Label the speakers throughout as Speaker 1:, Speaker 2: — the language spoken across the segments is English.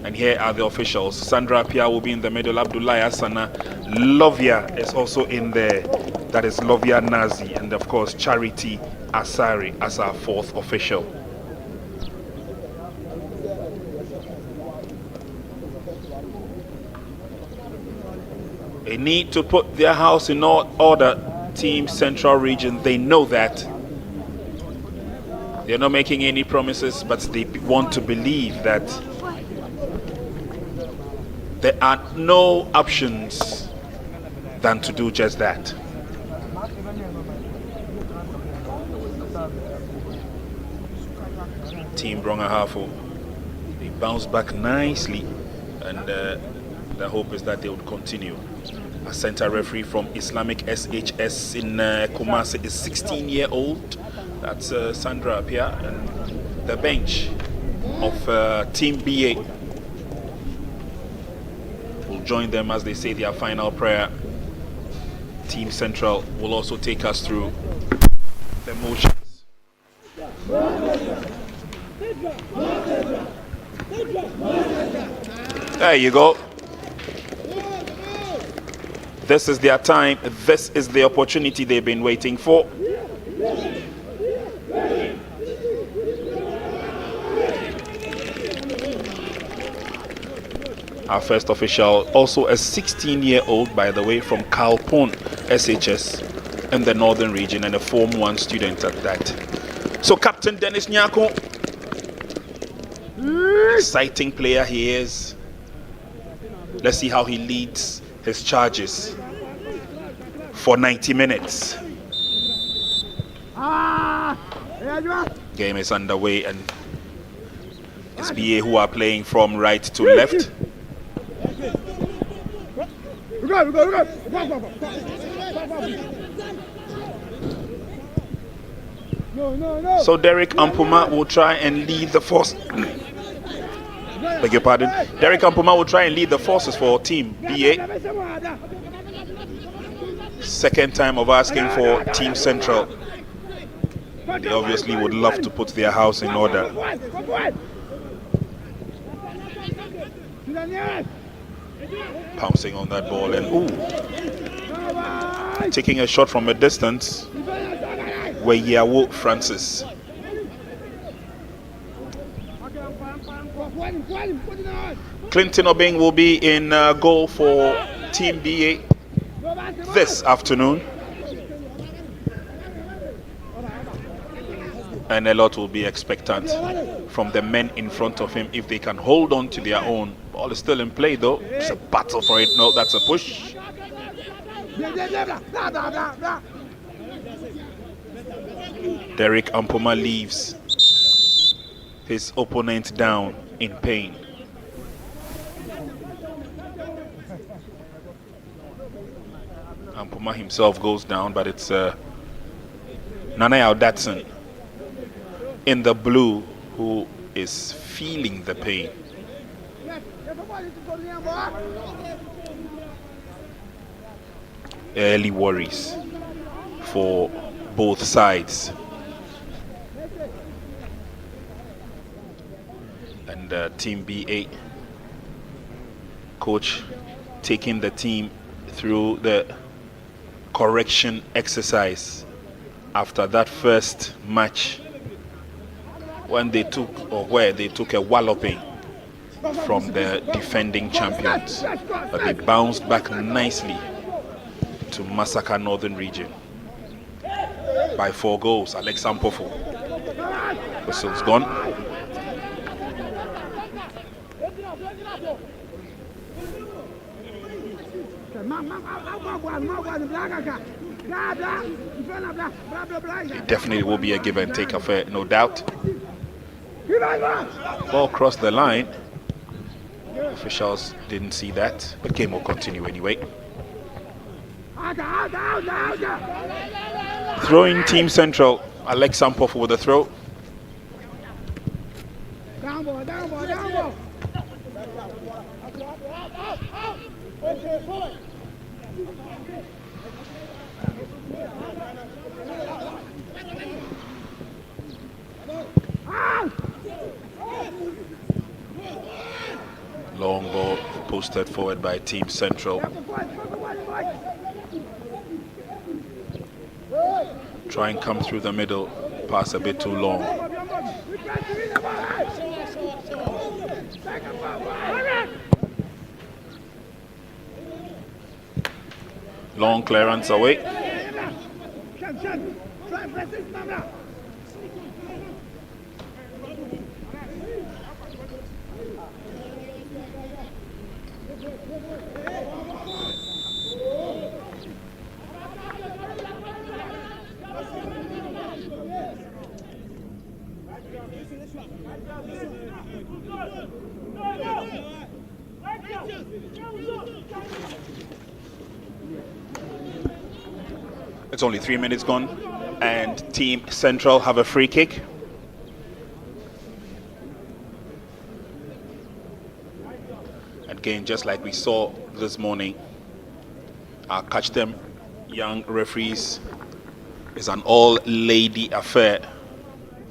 Speaker 1: And here are the officials. Sandra Pia will be in the middle. Abdullahi Asana. Lovia is also in there. That is Lovia Nazi. And of course, Charity Asari as our fourth official. They need to put their house in order. Team Central Region, they know that. They're not making any promises, but they want to believe that there are no options than to do just that. Team Brong Ahafo, they bounce back nicely, and the hope is that they would continue. A center referee from Islamic SHS in Kumasi is 16-year-old. That's Sandra Apia, and the bench of Team BA will join them as they say their final prayer. Team Central will also take us through the motions. There you go. This is their time. This is the opportunity they've been waiting for. Our first official, also a 16-year-old, by the way, from Kalpon SHS in the northern region, and a Form 1 student at that. So Captain Dennis Nyako, exciting player he is. Let's see how he leads his charges for 90 minutes. Game is underway, and it's BA who are playing from right to left. So Derek Ampuma will try and lead the force. Beg your pardon. Derek Ampuma will try and lead the forces for Team BA. Second time of asking for Team Central. They obviously would love to put their house in order. Pouncing on that ball and taking a shot from a distance. Weyawo Francis. Clinton Obeng will be in goal for Team BA this afternoon. And a lot will be expectant from the men in front of him if they can hold on to their own. Ball is still in play though. It's a battle for it. No, that's a push. Derek Ampoma leaves his opponent down in pain. Ampoma himself goes down, but it's Nanaya Datsun in the blue who is feeling the pain. Early worries for both sides. And Team BA coach taking the team through the correction exercise after that first match when they took, or where they took a walloping from the defending champions, but they bounced back nicely to massacre Northern Region by 4 goals. Alex Ampofo, whistle's gone. It definitely will be a give and take affair, no doubt. Ball crossed the line. Officials didn't see that, but game will continue anyway. Throwing Team Central. Alex Ampofo with the throw. Down ball, down ball, down ball. Long ball posted forward by Team Central. Try and come through the middle, pass a bit too long. Long clearance away. It's only 3 minutes gone, and Team Central have a free kick. Again, just like we saw this morning, our Catch Them young referees is an all-lady affair.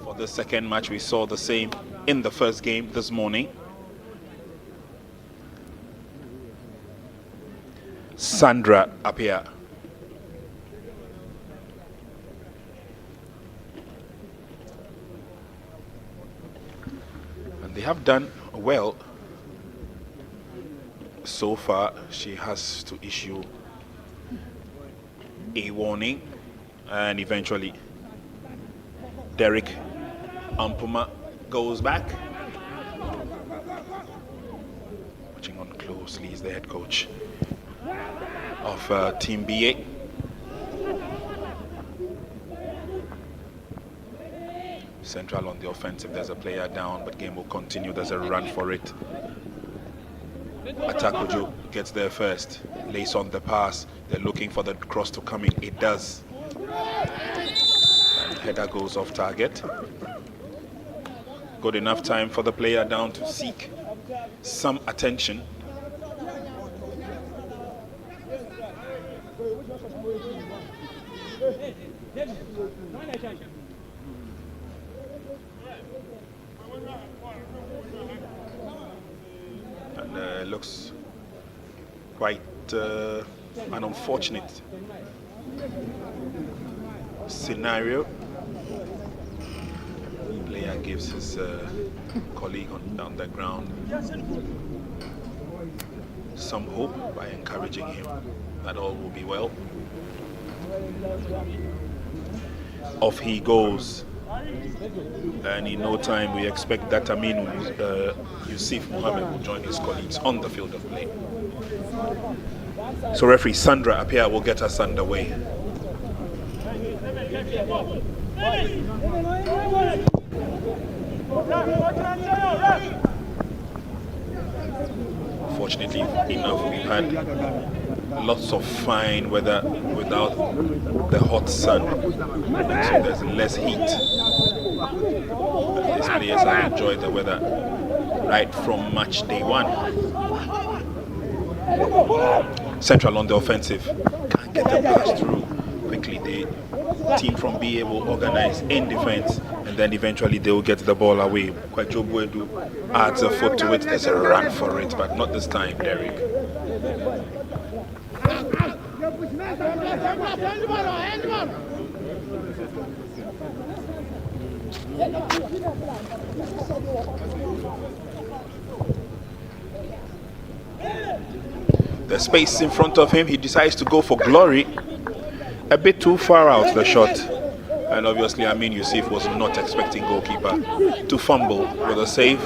Speaker 1: For the second match, we saw the same in the first game this morning. Sandra Appiah. And they have done well. So far, she has to issue a warning, and eventually Derek Ampuma goes back. Watching on closely is the head coach of Team BA. Central on the offensive, there's a player down, but game will continue. There's a run for it. Atakojo gets there first, lays on the pass. They're looking for the cross to come in. It does. And header goes off target. Good enough time for the player down to seek some attention. And looks quite an unfortunate scenario. Player gives his colleague on the ground some hope by encouraging him that all will be well. Off he goes, and in no time we expect that Yusuf Mohammed will join his colleagues on the field of play. So referee Sandra Appiah will get us underway. Fortunately enough, we've had lots of fine weather without the hot sun, so there's less heat. But these players have enjoyed the weather right from match day one. Central on the offensive, can't get the pass through quickly. The team from BA will organize in defense, and then eventually they will get the ball away. Kwajo Buedu adds a foot to it. There's a run for it, but not this time, Derek. The space in front of him, he decides to go for glory. A bit too far out the shot. And obviously, Yusuf was not expecting goalkeeper to fumble with a save.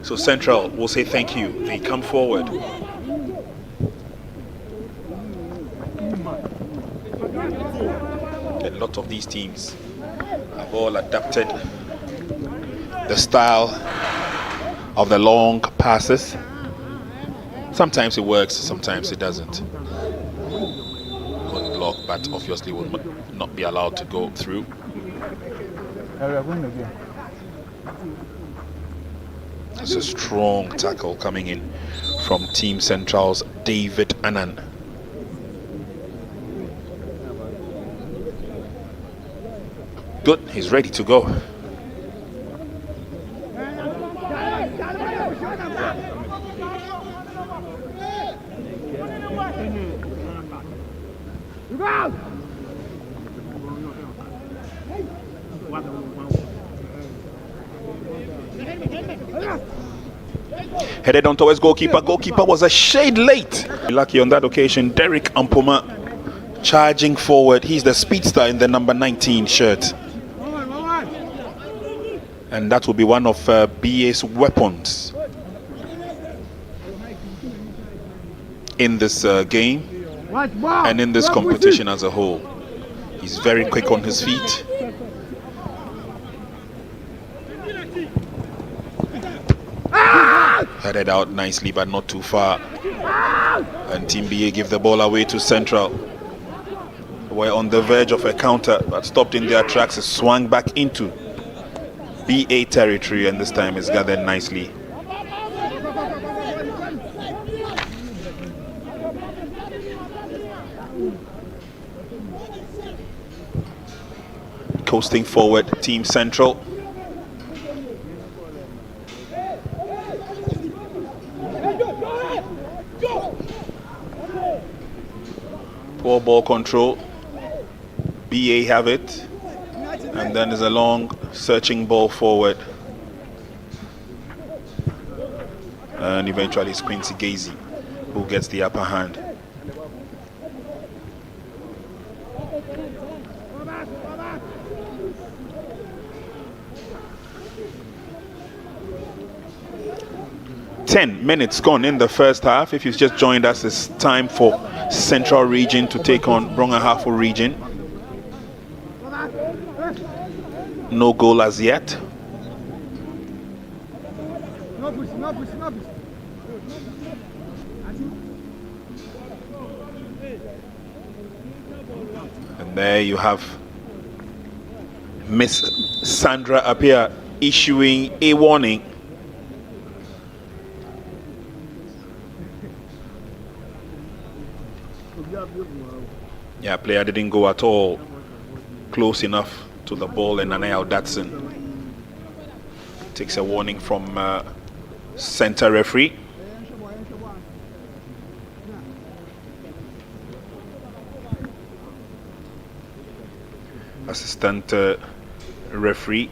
Speaker 1: So Central will say thank you. They come forward. A lot of these teams have all adapted the style of the long passes. Sometimes it works, sometimes it doesn't. Good block, but obviously will not be allowed to go through. It's a strong tackle coming in from Team Central's David Annan. Good, he's ready to go. Headed on towards goalkeeper. Goalkeeper was a shade late. Lucky on that occasion. Derek Ampoma charging forward. He's the speedster in the number 19 shirt. And that will be one of BA's weapons in this game and in this competition as a whole. He's very quick on his feet. Headed out nicely, but not too far. And Team BA give the ball away to Central. We're on the verge of a counter, but stopped in their tracks. It swung back into BA territory, and this time it's gathered nicely. Coasting forward, Team Central. Poor ball control. BA have it. And then there's a long searching ball forward. And eventually it's Quincy Gazy who gets the upper hand. Ten minutes gone in the first half. If you've just joined us, it's time for Central Region to take on Brong Ahafo Region. No goal as yet. And there you have Miss Sandra Apia issuing a warning. Yeah, player didn't go at all close enough to the ball, and Anaya Datsun takes a warning from center referee. Assistant referee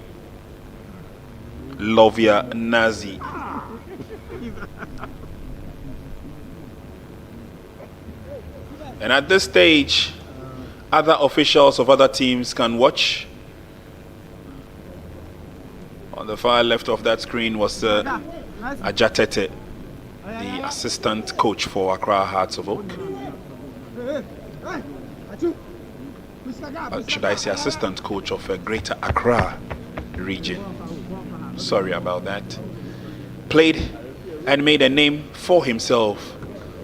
Speaker 1: Lovia Nazi. And at this stage, other officials of other teams can watch. On the far left of that screen was Ajatete, the assistant coach for Accra Hearts of Oak. Should I say assistant coach of Greater Accra region? Sorry about that. Played and made a name for himself,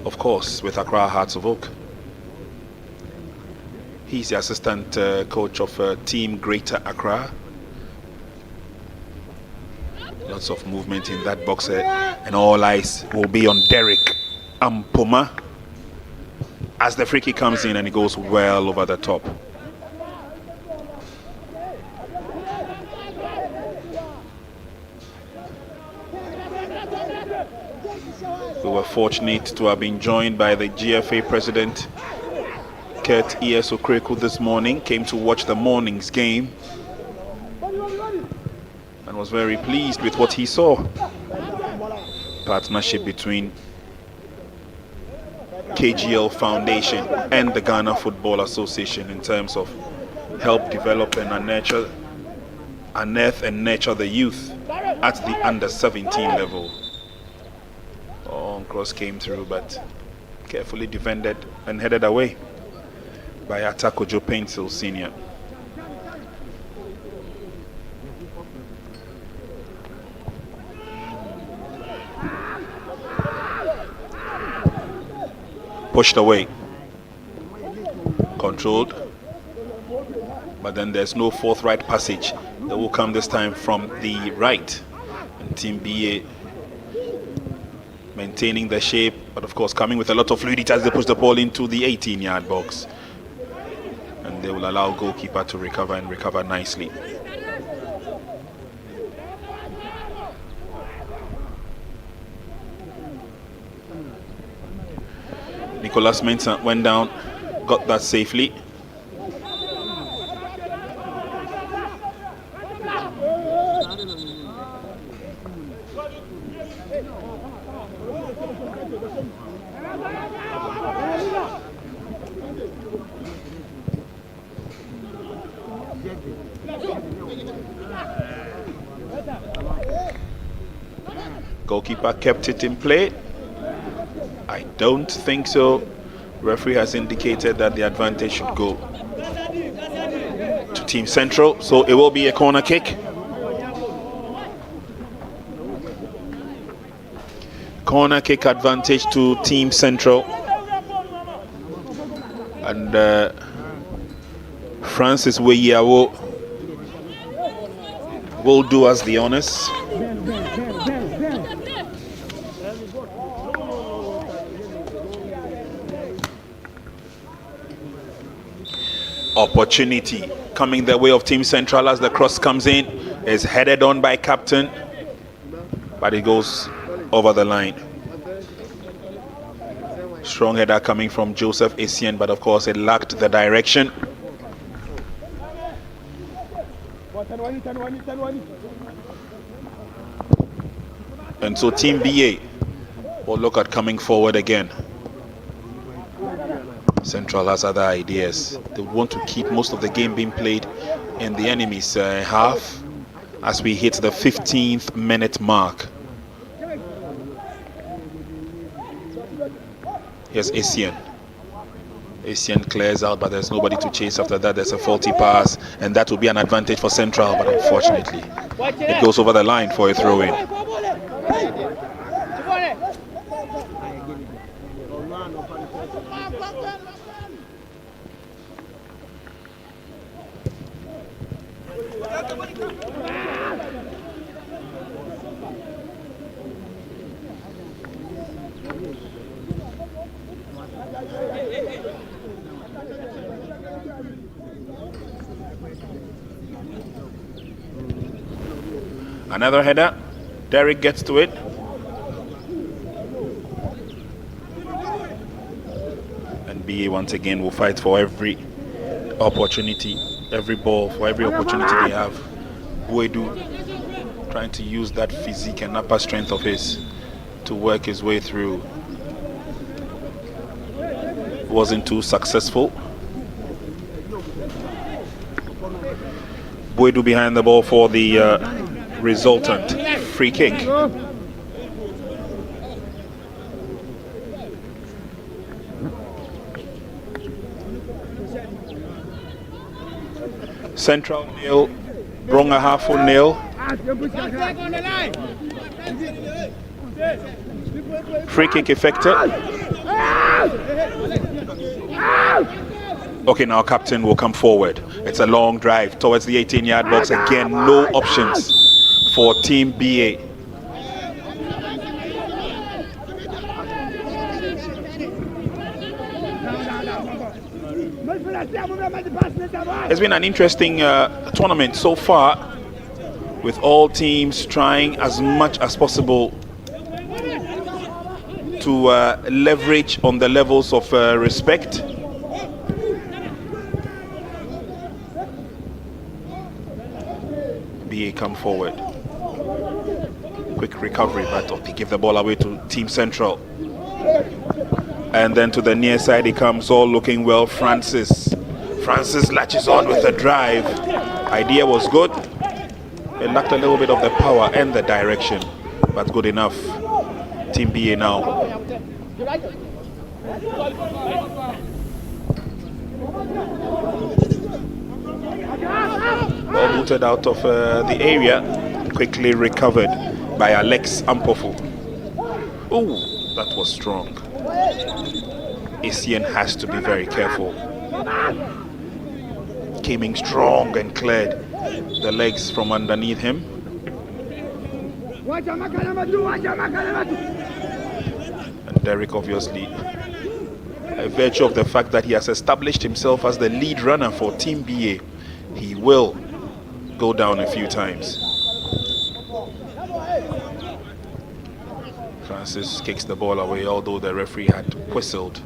Speaker 1: of course, with Accra Hearts of Oak. He's the assistant coach of Team Greater Accra. Lots of movement in that box, and all eyes will be on Derek Ampoma as the free kick comes in and it goes well over the top. We were fortunate to have been joined by the GFA president, Kurt E.S. Okreku, this morning. Came to watch the morning's game and was very pleased with what he saw. Partnership between KGL Foundation and the Ghana Football Association in terms of help develop and unearth and nurture the youth at the under 17 level. Cross came through, but carefully defended and headed away by Atakojo Pencil Senior. Pushed away, controlled, but then there's no forthright passage that will come this time from the right, and Team BA maintaining the shape, but of course coming with a lot of fluidity as they push the ball into the 18-yard box, and they will allow goalkeeper to recover and recover nicely. Nicholas Mensah went down got that safely. Goalkeeper kept it in play. I don't think so. Referee has indicated that the advantage should go to Team Central, so it will be a corner kick. Corner kick advantage to Team Central. And Francis Weyiawo will do us the honors. Opportunity coming the way of Team Central as the cross comes in. Is headed on by captain, but it goes over the line. Strong header coming from Joseph Essien, but of course it lacked the direction. And so Team BA will look at coming forward again. Central has other ideas. They want to keep most of the game being played in the enemy's half as we hit the 15th minute mark. Here's Essien. Essien clears out, but there's nobody to chase after that. There's a faulty pass, and that will be an advantage for Central, but unfortunately, it goes over the line for a throw-in. Another header. Derek gets to it. And BA once again will fight for every opportunity, every ball, for every opportunity they have. Buedu trying to use that physique and upper strength of his to work his way through. Wasn't too successful. Buedu behind the ball for the resultant free kick. Central nil, Brong Ahafo nil. Free kick effected. Okay, now captain will come forward. It's a long drive towards the 18-yard box. Again, no options for Team BA. It's been an interesting tournament so far, with all teams trying as much as possible to leverage on the levels of respect. BA come forward. Quick recovery, but they give the ball away to Team Central. And then to the near side he comes, all looking well. Francis latches on with a drive. Idea was good. It lacked a little bit of the power and the direction, but good enough. Team BA now. Ball booted out of the area, quickly recovered by Alex Ampofu. Oh, that was strong. Essien has to be very careful. Came in strong and cleared the legs from underneath him. And Derek, obviously, by virtue of the fact that he has established himself as the lead runner for Team BA, he will go down a few times. Francis kicks the ball away, although the referee had whistled.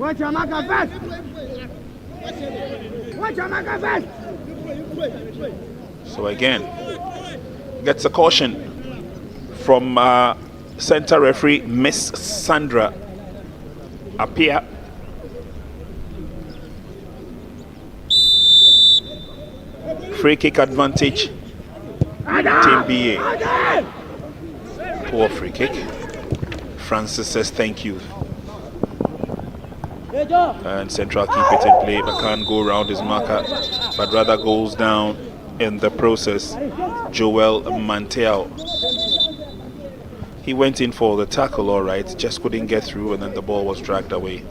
Speaker 2: Watch your marker first. Watch your marker first.
Speaker 1: So again, gets a caution from center referee Miss Sandra Apia. Free kick advantage, Team BA. Poor free kick. Francis says thank you. And Central keep it in play, but can't go around his marker, but rather goes down in the process. Joel Mantel. He went in for the tackle, all right, just couldn't get through, and then the ball was dragged away.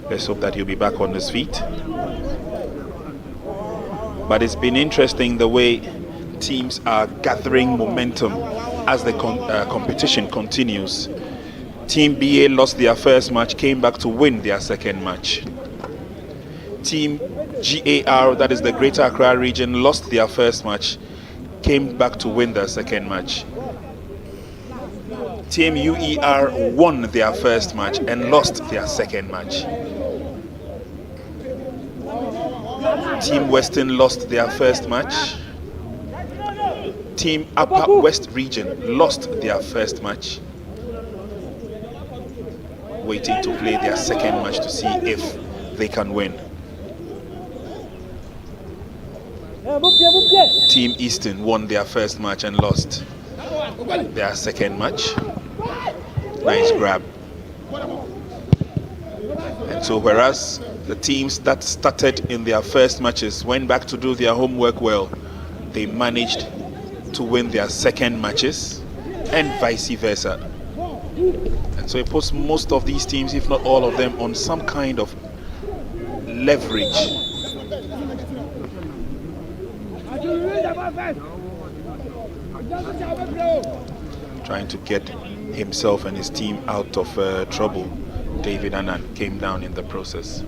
Speaker 1: Let's hope that he'll be back on his feet. But it's been interesting the way teams are gathering momentum as the competition continues. Team BA lost their first match, came back to win their second match. Team GAR, that is the Greater Accra region, lost their first match, came back to win their second match. Team UER won their first match and lost their second match. Team Western lost their first match. Team Upper West region lost their first match. Waiting to play their second match to see if they can win. Team Eastern won their first match and lost their second match. Nice grab. And so whereas the teams that started in their first matches went back to do their homework well, they managed to win their second matches and vice versa. And so it puts most of these teams, if not all of them, on some kind of leverage. Trying to get himself and his team out of trouble. David Annan came down in the process.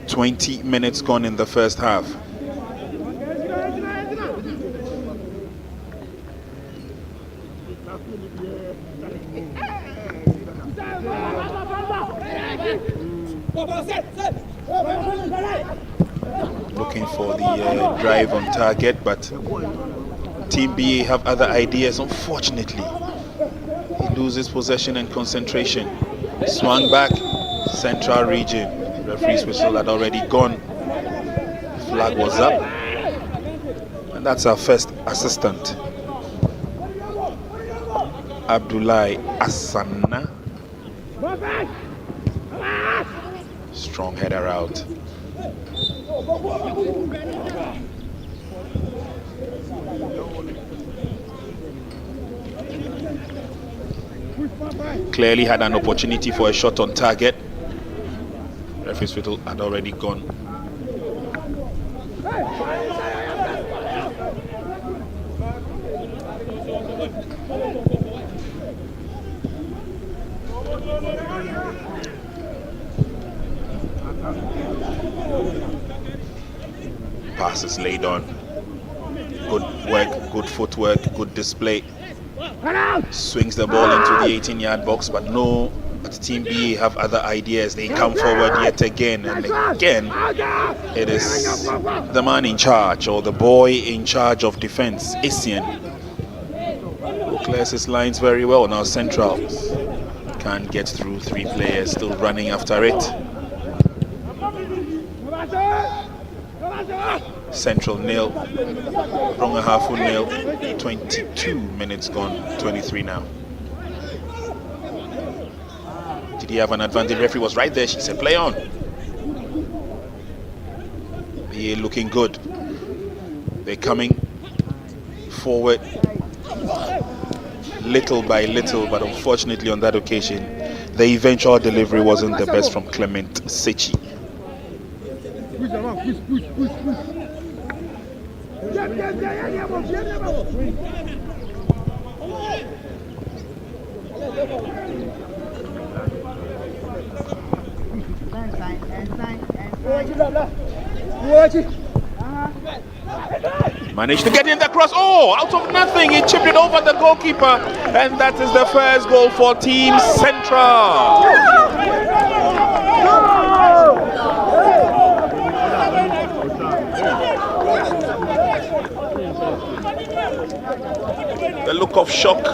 Speaker 1: "20 minutes gone in the first half. Looking for the drive on target, but Team BA have other ideas. Unfortunately, he loses possession and concentration. Swung back, Central region. Referee's whistle had already gone. Flag was up, and that's our first assistant, Abdullahi Asana. Strong header out. Clearly had an opportunity for a shot on target. Referee's whistle had already gone. Passes laid on. Good work, good footwork, good display. Swings the ball into the 18-yard box, but no, but Team B have other ideas. They come forward yet again, and again it is the man in charge, or the boy in charge of defense, Isian, who clears his lines very well. Now Central can't get through, 3 players still running after it. Central nil, Brong Ahafo nil. 22 minutes gone, 23 now. Did he have an advantage? Referee was right there. She said play on. BA looking good. They're coming forward little by little, but unfortunately on that occasion the eventual delivery wasn't the best from Clement Sechi. Managed to get in the cross. Oh, out of nothing, he chipped it over the goalkeeper, and that is the first goal for Team Central. The look of shock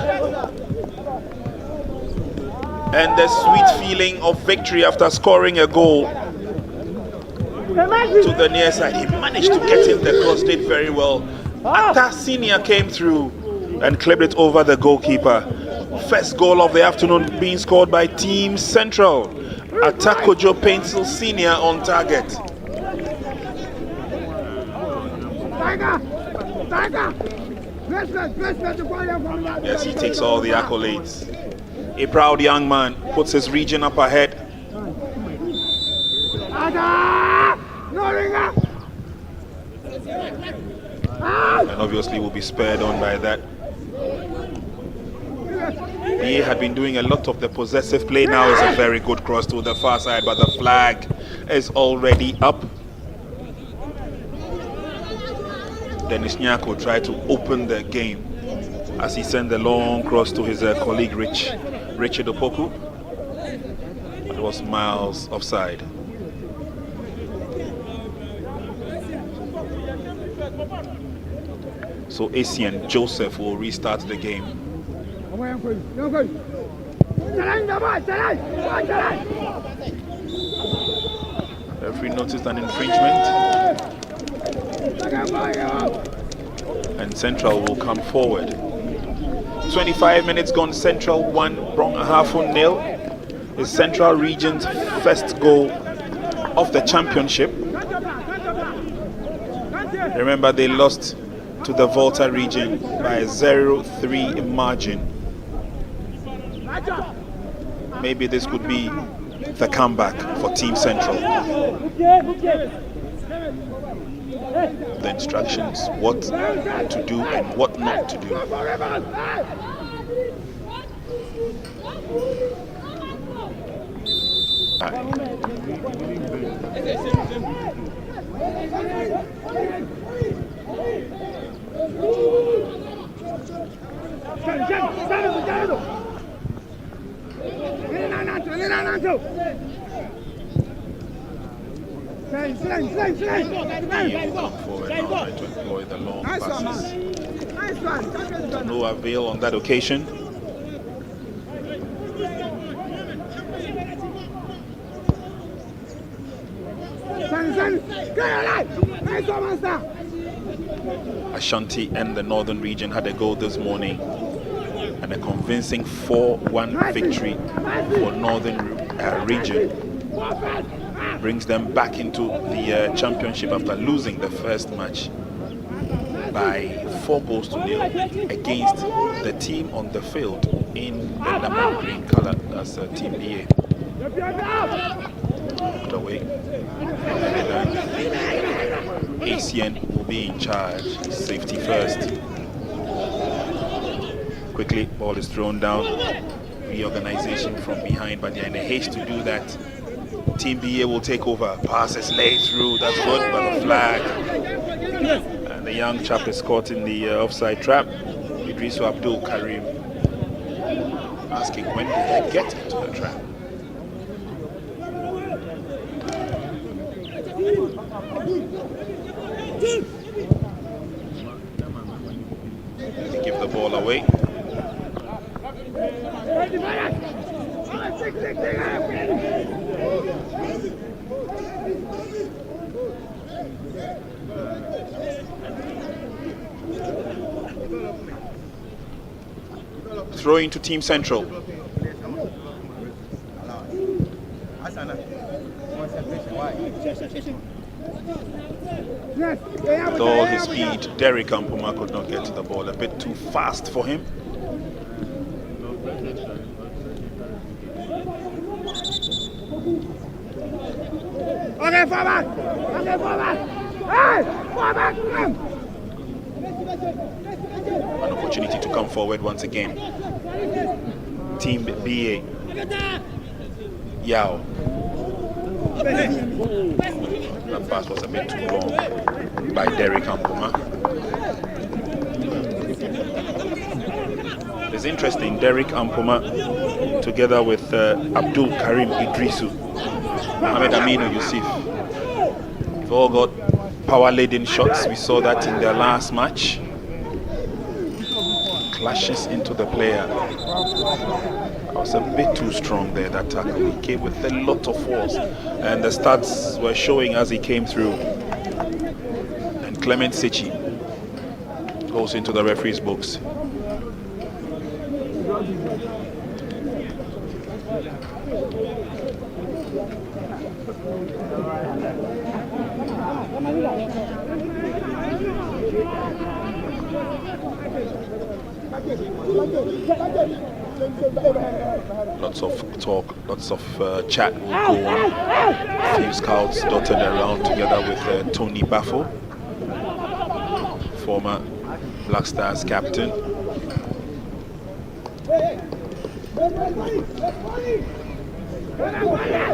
Speaker 1: and the sweet feeling of victory after scoring a goal to the near side. He managed to get in the cross, did very well. Atta Senior came through and clipped it over the goalkeeper. First goal of the afternoon being scored by Team Central. Atakojo Pencil Senior on target. Yes, he takes all the accolades. A proud young man puts his region up ahead. And obviously will be spurred on by that. He had been doing a lot of the possessive play. Now is a very good cross to the far side, but the flag is already up. Dennis Nyako tried to open the game as he sent the long cross to his colleague Richard Opoku. It was miles offside. So Asian Joseph will restart the game. Referee noticed an infringement, and Central will come forward. 25 minutes gone. Central 1, Brong Ahafo 0. Is Central Region's first goal of the championship. Remember, they lost to the Volta region by a 0-3 margin. Maybe this could be the comeback for Team Central. The instructions, what to do and what not to do. Come forward now, trying to employ the long passes. To no avail on that occasion. Ashanti and the Northern region had a goal this morning, and a convincing 4-1 victory for Northern region brings them back into the championship after losing the first match by 4-0 against the team on the field in the lemon green color. That's Team BA. Away. ACN will be in charge. Safety first. Quickly, ball is thrown down. Reorganization from behind, but they're in a haste to do that. Team BA will take over. Passes laid through. That's good, but the flag. And the young chap is caught in the offside trap. Idrisu Abdul Karim asking, when did I get into the trap? They give the ball away. Throw into Team Central. With all his speed, Derek Ampuma could not get to the ball. A bit too fast for him.
Speaker 2: Okay, forward! Okay, forward! Hey! Forward!
Speaker 1: An opportunity to come forward once again. Team BA. Yao. That pass was a bit too long by Derek Ampoma. It's interesting, Derek Ampoma together with Abdul Karim Idrisu, Mohamed Aminu Yusuf. They've all got power-laden shots. We saw that in their last match. Clashes into the player. Was a bit too strong there, that tackle. He came with a lot of force, and the stats were showing as he came through. And Clement Sichi goes into the referee's books. Lots of talk, lots of chat will go on. A few scouts dotted around together with Tony Baffo, former Black Stars captain.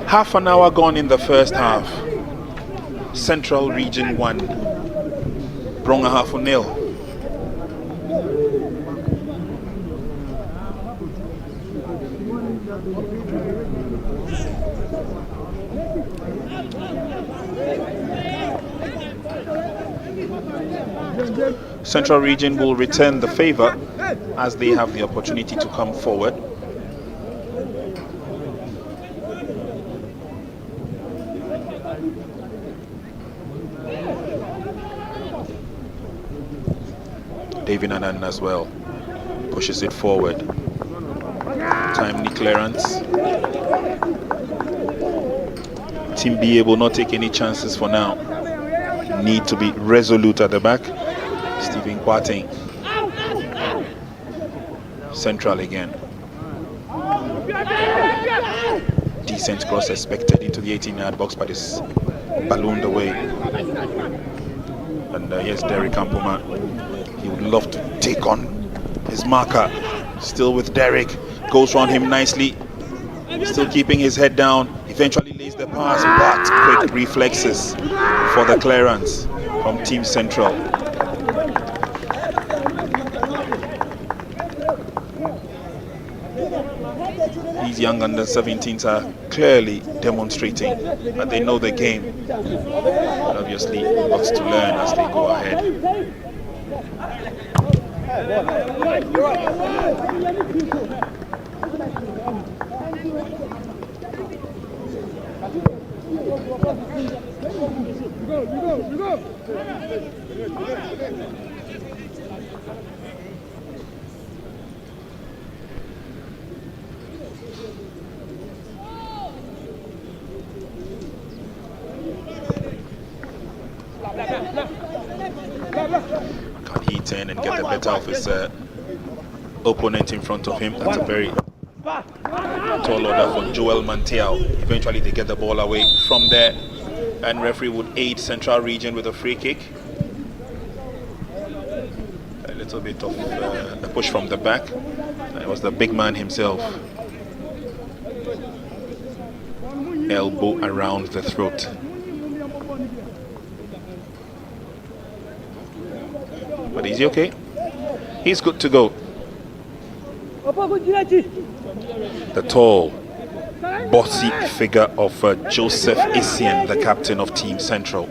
Speaker 1: Half an hour gone in the first half. Central Region 1, Brong Ahafo 0. Central Region will return the favor as they have the opportunity to come forward. David Anand as well pushes it forward. Timely clearance. Team BA will not take any chances for now. Need to be resolute at the back. Stephen Kwarteng. Central again. Decent cross expected into the 18-yard box, but it's ballooned away. And here's Derek Ampoma. He would love to take on his marker. Still with Derek. Goes round him nicely. Still keeping his head down. Eventually lays the pass, but quick reflexes for the clearance from Team Central. These young under-17s are clearly demonstrating that they know the game, but obviously lots to learn as they go ahead. Can he turn and get the better of his opponent in front of him? That's a very tall order for Joel Mantiao. Eventually they get the ball away from there, and referee would aid Central Region with a free kick. A little bit of a push from the back. It was the big man himself. Elbow around the throat. But is he okay? He's good to go. The tall, bossy figure of Joseph Essien, the captain of Team Central.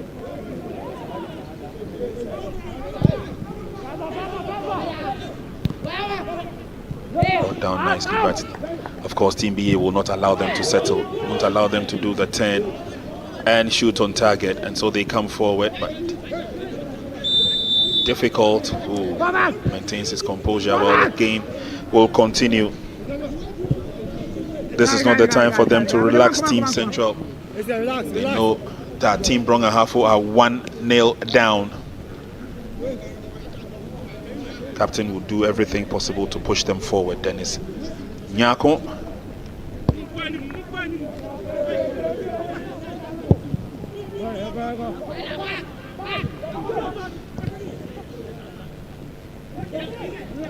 Speaker 1: Brought down nicely, but of course Team BA will not allow them to settle, won't allow them to do the turn and shoot on target, and so they come forward, but difficult. Who maintains his composure while the game will continue. This is not the time for them to relax, Team Central. They know that Team Brong Ahafo are 1-0 down. Captain will do everything possible to push them forward. Dennis Nyako.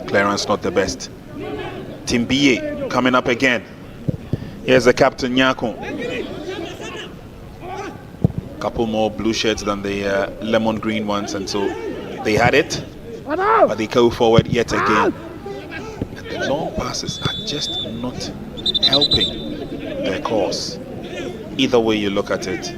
Speaker 1: Clearance not the best. Team BA coming up again. Here's the captain Nyako. couple more blue shirts than the lemon green ones, and so they had it, but they go forward yet again. And the long passes are just not helping their cause. Either way you look at it.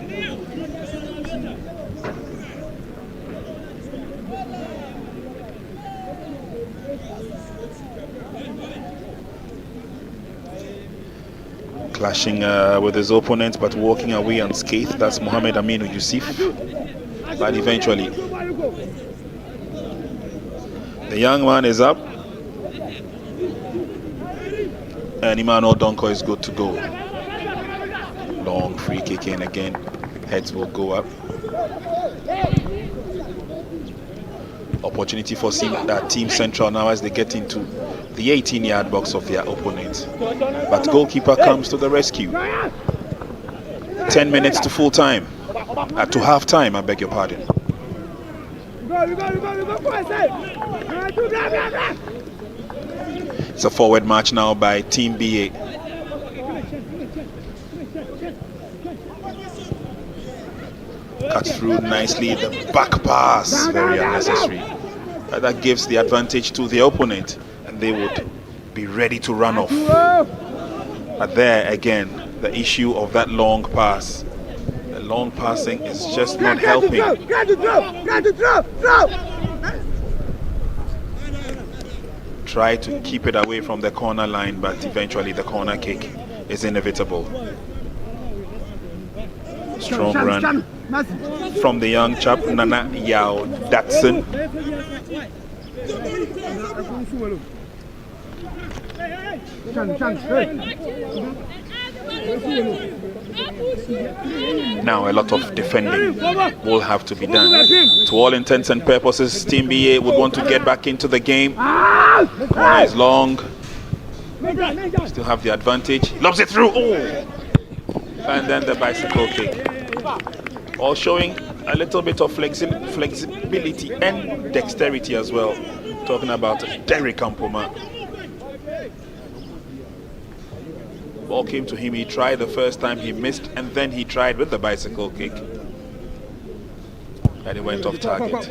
Speaker 1: Clashing with his opponent, but walking away unscathed. That's Mohamed Aminu Yusuf. But eventually, the young man is up, and Emmanuel Donko is good to go. Long free kick in again. Heads will go up. Opportunity for that Team Central now as they get into the 18-yard box of their opponent. But goalkeeper comes to the rescue. 10 minutes to full time. To half time, I beg your pardon. It's a forward march now by Team BA. Cut through nicely, the back pass, very unnecessary. That gives the advantage to the opponent, and they would be ready to run off. But there again, the issue of that long pass. The long passing is just not helping. Try to keep it away from the corner line, but eventually the corner kick is inevitable. Strong run from the young chap, Nana Yao Datsun. Now a lot of defending will have to be done. To all intents and purposes, Team BA would want to get back into the game. Corner is long. Still have the advantage. Lobs it through. Oh! And then the bicycle kick. All showing a little bit of flexibility and dexterity as well. Talking about Derek Ampoma. Ball came to him, he tried the first time, he missed, and then he tried with the bicycle kick. And it went off target.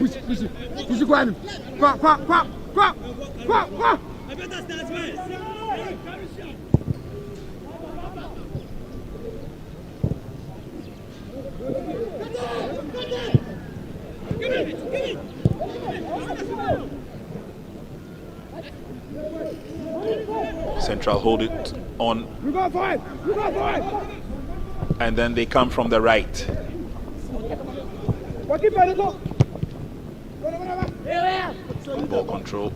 Speaker 1: Central hold it on, and then they come from the right. Ball control,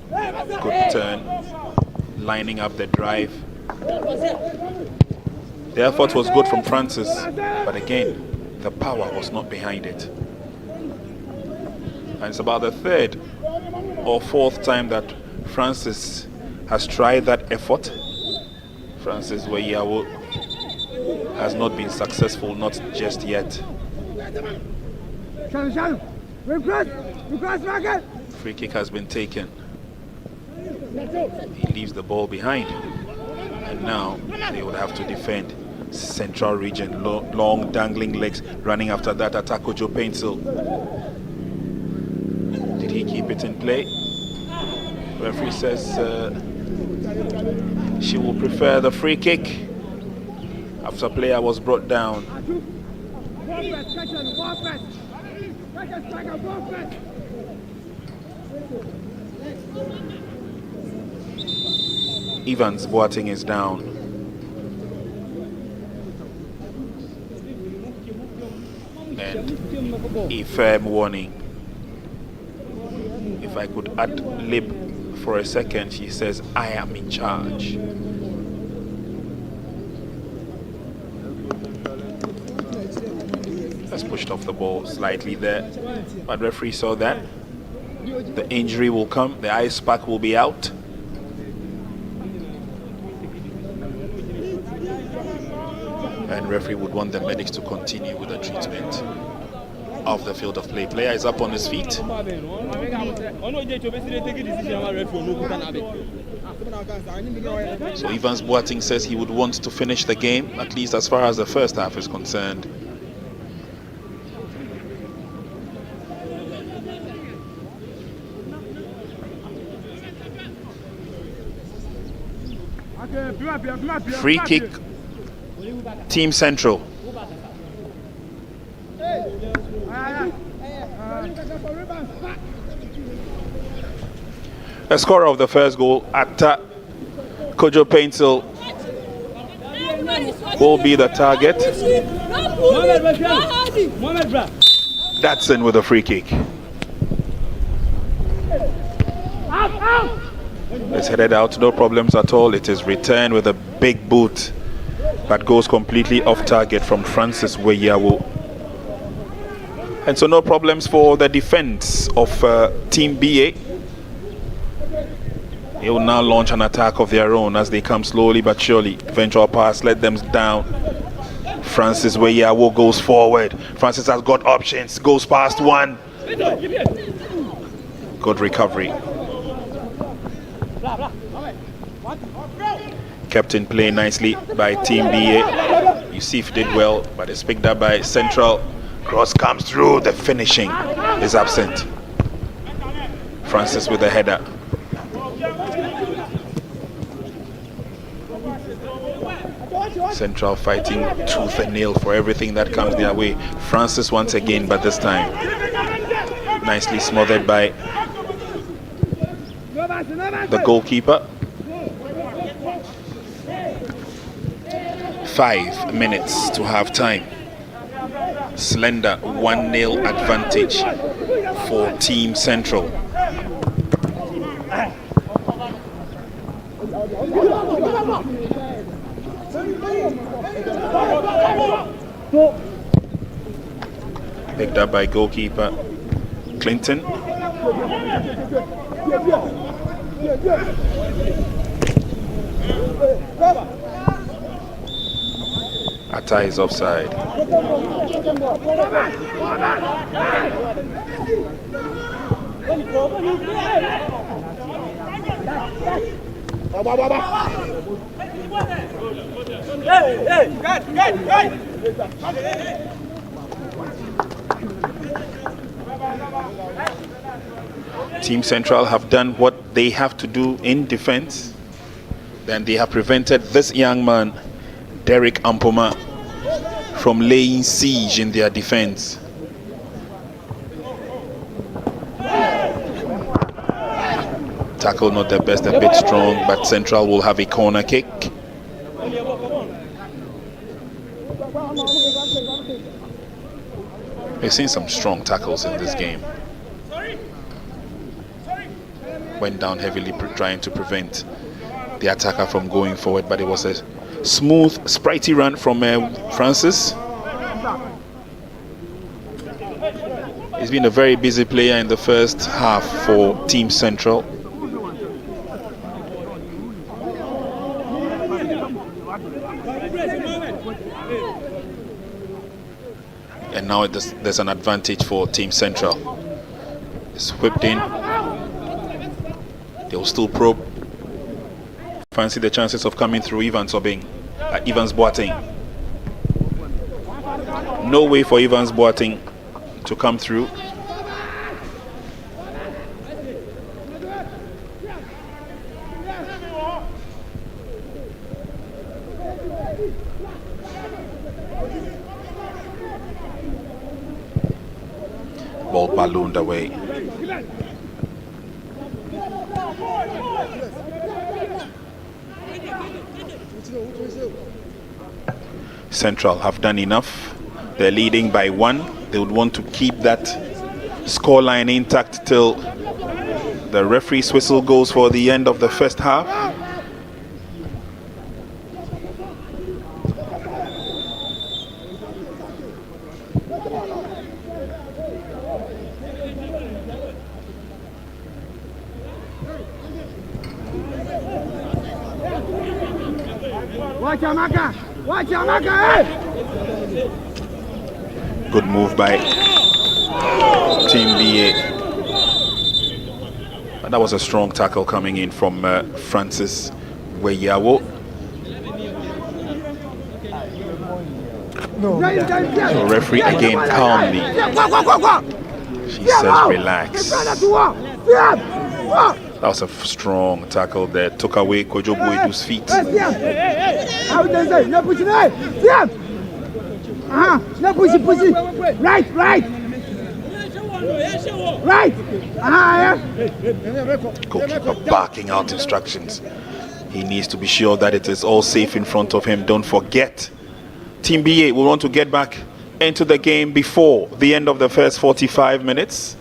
Speaker 1: good turn, lining up the drive. The effort was good from Francis, but again, the power was not behind it. And it's about the third or fourth time that Francis has tried that effort. Francis Wayawo has not been successful, not just yet. Free kick has been taken. He leaves the ball behind. And now they would have to defend. Central region, long dangling legs, running after that attack. Ojo Pencil. Did he keep it in play? Referee says she will prefer the free kick after player was brought down. Evans Boateng is down. And a firm warning. If I could ad lib for a second, she says, I am in charge. That's pushed off the ball slightly there, but referee saw that. The injury will come, the ice pack will be out. And referee would want the medics to continue with the treatment of the field of play. Player is up on his feet. So Evans Boateng says he would want to finish the game, at least as far as the first half is concerned. Free kick, Team Central. The scorer of the first goal, Atta Kojo Paintil, will be the target. That's in with a free kick. It's headed out, no problems at all. It is returned with a big boot, but goes completely off target from Francis Weyawo. And so no problems for the defense of Team BA. They will now launch an attack of their own as they come slowly but surely. Eventual pass, let them down. Francis Weyawo goes forward. Francis has got options, goes past one. Good recovery. Kept in play nicely by Team BA. Yusuf did well, but it's picked up by Central. Cross comes through, the finishing is absent. Francis with the header. Central fighting tooth and nail for everything that comes their way. Francis once again, but this time nicely smothered by the goalkeeper. 5 minutes to half time. Slender 1-0 advantage for Team Central. Picked up by goalkeeper Clinton. Atta is offside. Team Central have done what they have to do in defense. Then they have prevented this young man, Derek Ampoma, from laying siege in their defense. Tackle not the best, a bit strong, but Central will have a corner kick. We've seen some strong tackles in this game. Went down heavily trying to prevent the attacker from going forward, but it was a smooth, spritey run from Francis. He's been a very busy player in the first half for Team Central. And now there's an advantage for Team Central. It's whipped in. They'll still probe. Fancy the chances of coming through Evans Boateng. No way for Evans Boateng to come through. Ball ballooned away. Central have done enough. They're leading by 1. They would want to keep that scoreline intact till the referee's whistle goes for the end of the first half. Good move by Team BA. And that was a strong tackle coming in from Francis Weyawo. So referee again calmly. She says relax. That was a strong tackle there. Took away Kojo Boedu's feet.
Speaker 2: Right.
Speaker 1: Goalkeeper barking out instructions. He needs to be sure that it is all safe in front of him. Don't forget, Team BA will want to get back into the game before the end of the first 45 minutes.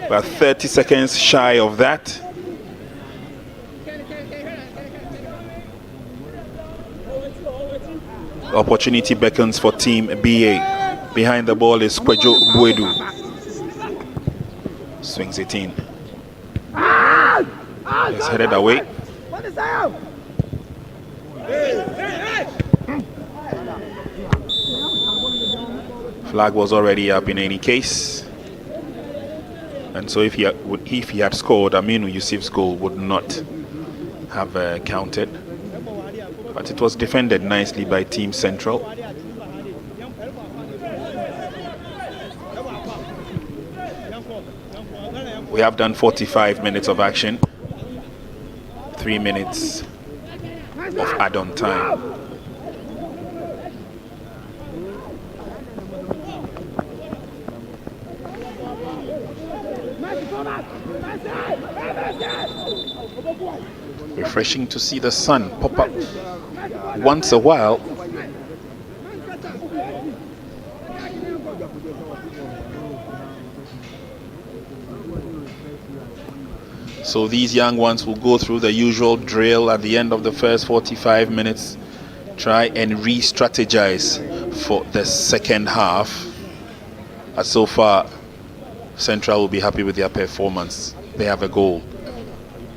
Speaker 1: About 30 seconds shy of that. Opportunity beckons for Team BA. Behind the ball is Kojo Boedu. Swings it in. It's headed away. Flag was already up in any case. And so if he had scored, Aminu Yusuf's goal would not have counted. But it was defended nicely by Team Central. We have done 45 minutes of action. 3 minutes of add-on time. Refreshing to see the sun pop up once a while. So these young ones will go through the usual drill at the end of the first 45 minutes, try and re-strategize for the second half. As so far, Central will be happy with their performance. They have a goal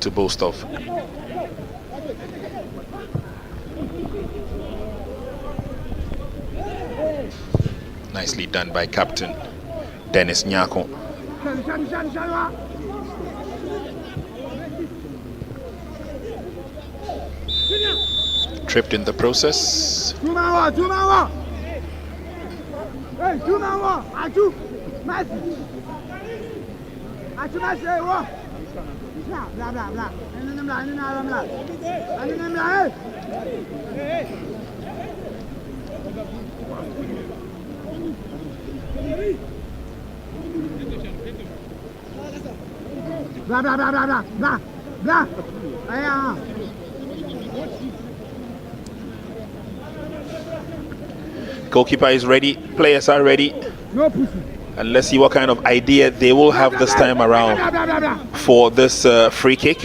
Speaker 1: to boast of. Nicely done by Captain Dennis Nyako. Tripped in the process. Goalkeeper is ready, players are ready. And let's see what kind of idea they will have this time around for this free kick.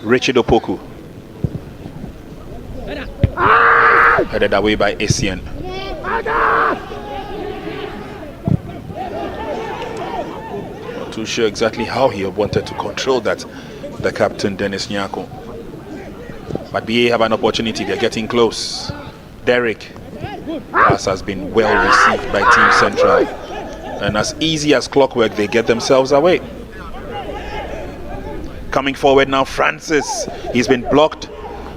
Speaker 1: Richard Opoku. Headed away by Asian. Not too sure exactly how he wanted to control that, the captain Dennis Nyako. But BA have an opportunity, they're getting close. Derek. Pass has been well received by Team Central. And as easy as clockwork, they get themselves away. Coming forward now, Francis. He's been blocked,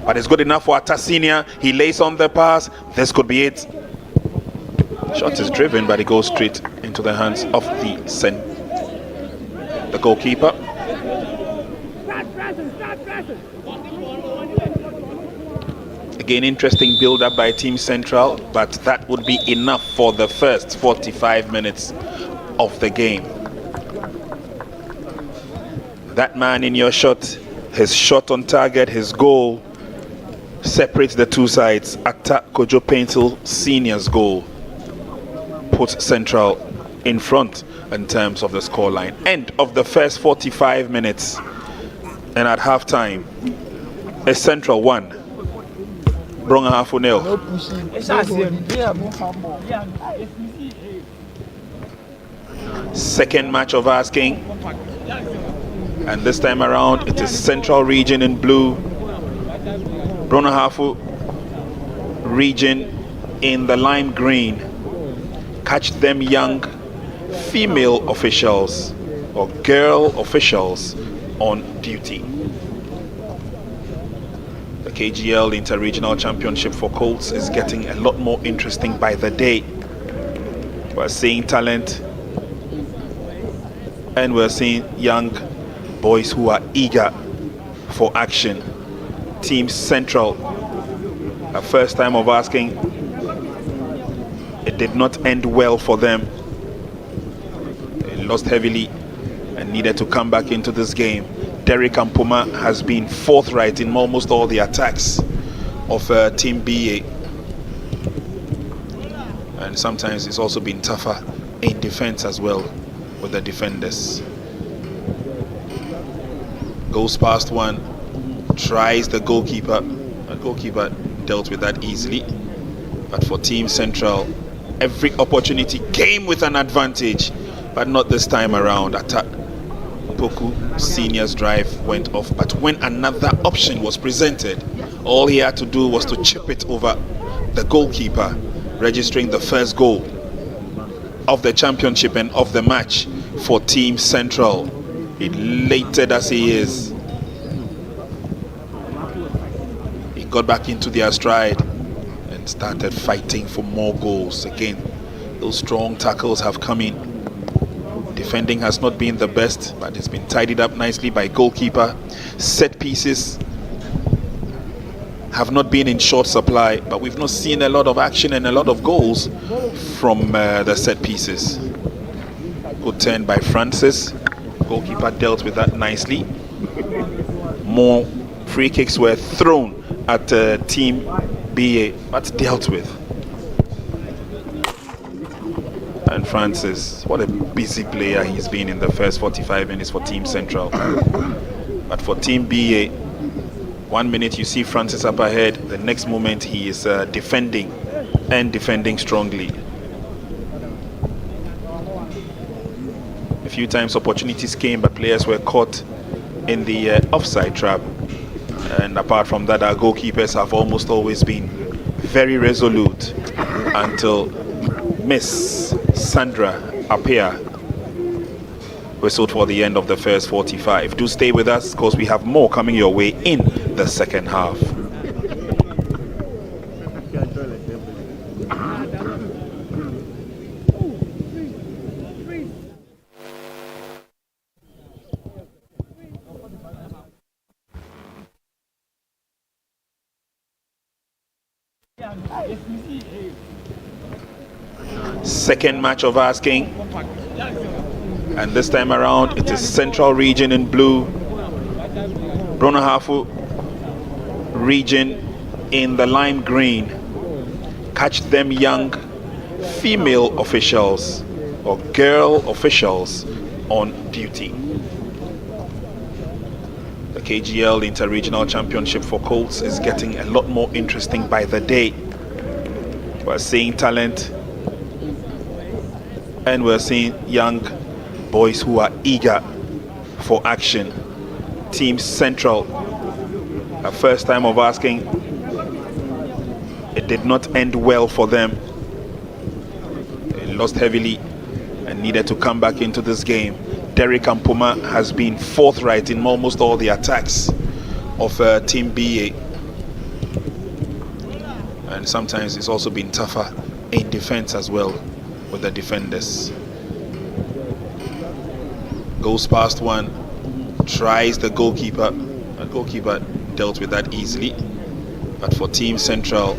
Speaker 1: but it's good enough for Atasinia. He lays on the pass. This could be it. Shot is driven, but it goes straight into the hands of the goalkeeper. Again, interesting build-up by Team Central, but that would be enough for the first 45 minutes of the game. That man in your shot, his shot on target, his goal, separates the two sides. Atta Kojo Paintil Senior's goal puts Central in front in terms of the scoreline. End of the first 45 minutes, and at halftime, a Central 1. Brong Ahafo 0. Second match of asking, and this time around it is Central Region in blue, Brong Ahafo Region in the lime green. Catch them young female officials or girl officials on duty. The KGL Inter-Regional Championship for Colts is getting a lot more interesting by the day. We're seeing talent And we're seeing young boys who are eager for action. Team Central, a first time of asking. It did not end well for them. They lost heavily and needed to come back into this game. Derek Ampoma has been forthright in almost all the attacks of Team BA. And sometimes it's also been tougher in defense as well with the defenders. Goes past one, tries the goalkeeper. The goalkeeper dealt with that easily. But for Team Central, every opportunity came with an advantage, but not this time around. Attack. Poku Senior's drive went off, but when another option was presented, all he had to do was to chip it over the goalkeeper, registering the first goal of the championship and of the match for Team Central. Elated as he is, he got back into their stride and started fighting for more goals. Again, those strong tackles have come in. Defending has not been the best, but it's been tidied up nicely by goalkeeper. Set pieces have not been in short supply, but we've not seen a lot of action and a lot of goals from the set pieces. Good turn by Francis. Goalkeeper dealt with that nicely. More free kicks were thrown at Team BA, but dealt with. And Francis, what a busy player he's been in the first 45 minutes for Team Central. But for Team BA, 1 minute you see Francis up ahead, the next moment he is defending and defending strongly. A few times opportunities came, but players were caught in the offside trap. And apart from that, our goalkeepers have almost always been very resolute until Miss Sandra Apia whistled for the end of the first 45. Do stay with us because we have more coming your way in the second half. Second match of asking, and this time around it is Central Region in blue, Brong Ahafo region in the lime green. Catch them young female officials or girl officials on duty. The KGL Inter-Regional Championship for Colts is getting a lot more interesting by the day. We're seeing talent, and we're seeing young boys who are eager for action. Team Central, a first time of asking. It did not end well for them. They lost heavily and needed to come back into this game. Derek Ampoma has been forthright in almost all the attacks of Team BA. And sometimes it's also been tougher in defense as well with the defenders. Goes past one, tries the goalkeeper. The goalkeeper dealt with that easily. But for Team Central,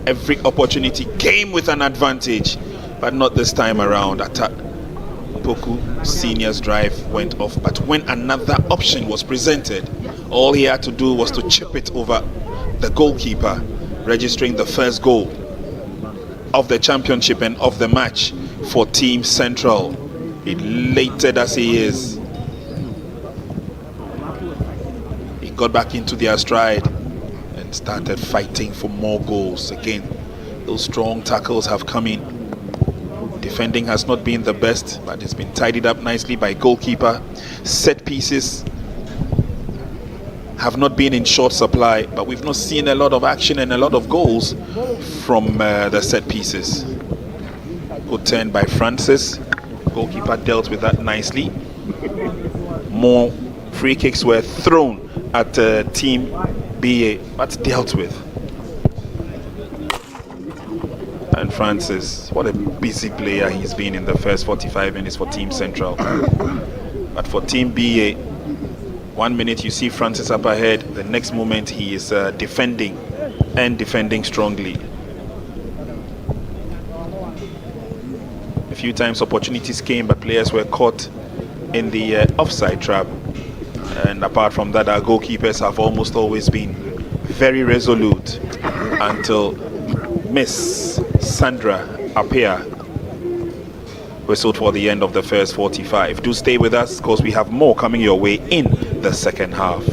Speaker 1: every opportunity came with an advantage, but not this time around. Attack. Poku Senior's drive went off, but when another option was presented, all he had to do was to chip it over the goalkeeper, registering the first goal of the championship and of the match for Team Central. Elated as he is, he got back into their stride and started fighting for more goals. Again, those strong tackles have come in. Defending has not been the best, but it's been tidied up nicely by goalkeeper. Set pieces have not been in short supply, but we've not seen a lot of action and a lot of goals from the set pieces. Good turn by Francis. Goalkeeper dealt with that nicely. More free kicks were thrown at Team BA, but dealt with. And Francis, what a busy player he's been in the first 45 minutes for Team Central. But for Team BA, 1 minute you see Francis up ahead, the next moment he is defending and defending strongly. A few times opportunities came, but players were caught in the offside trap. And apart from that, our goalkeepers have almost always been very resolute until Miss Sandra Apia whistled for the end of the first 45. Do stay with us because we have more coming your way in the second half.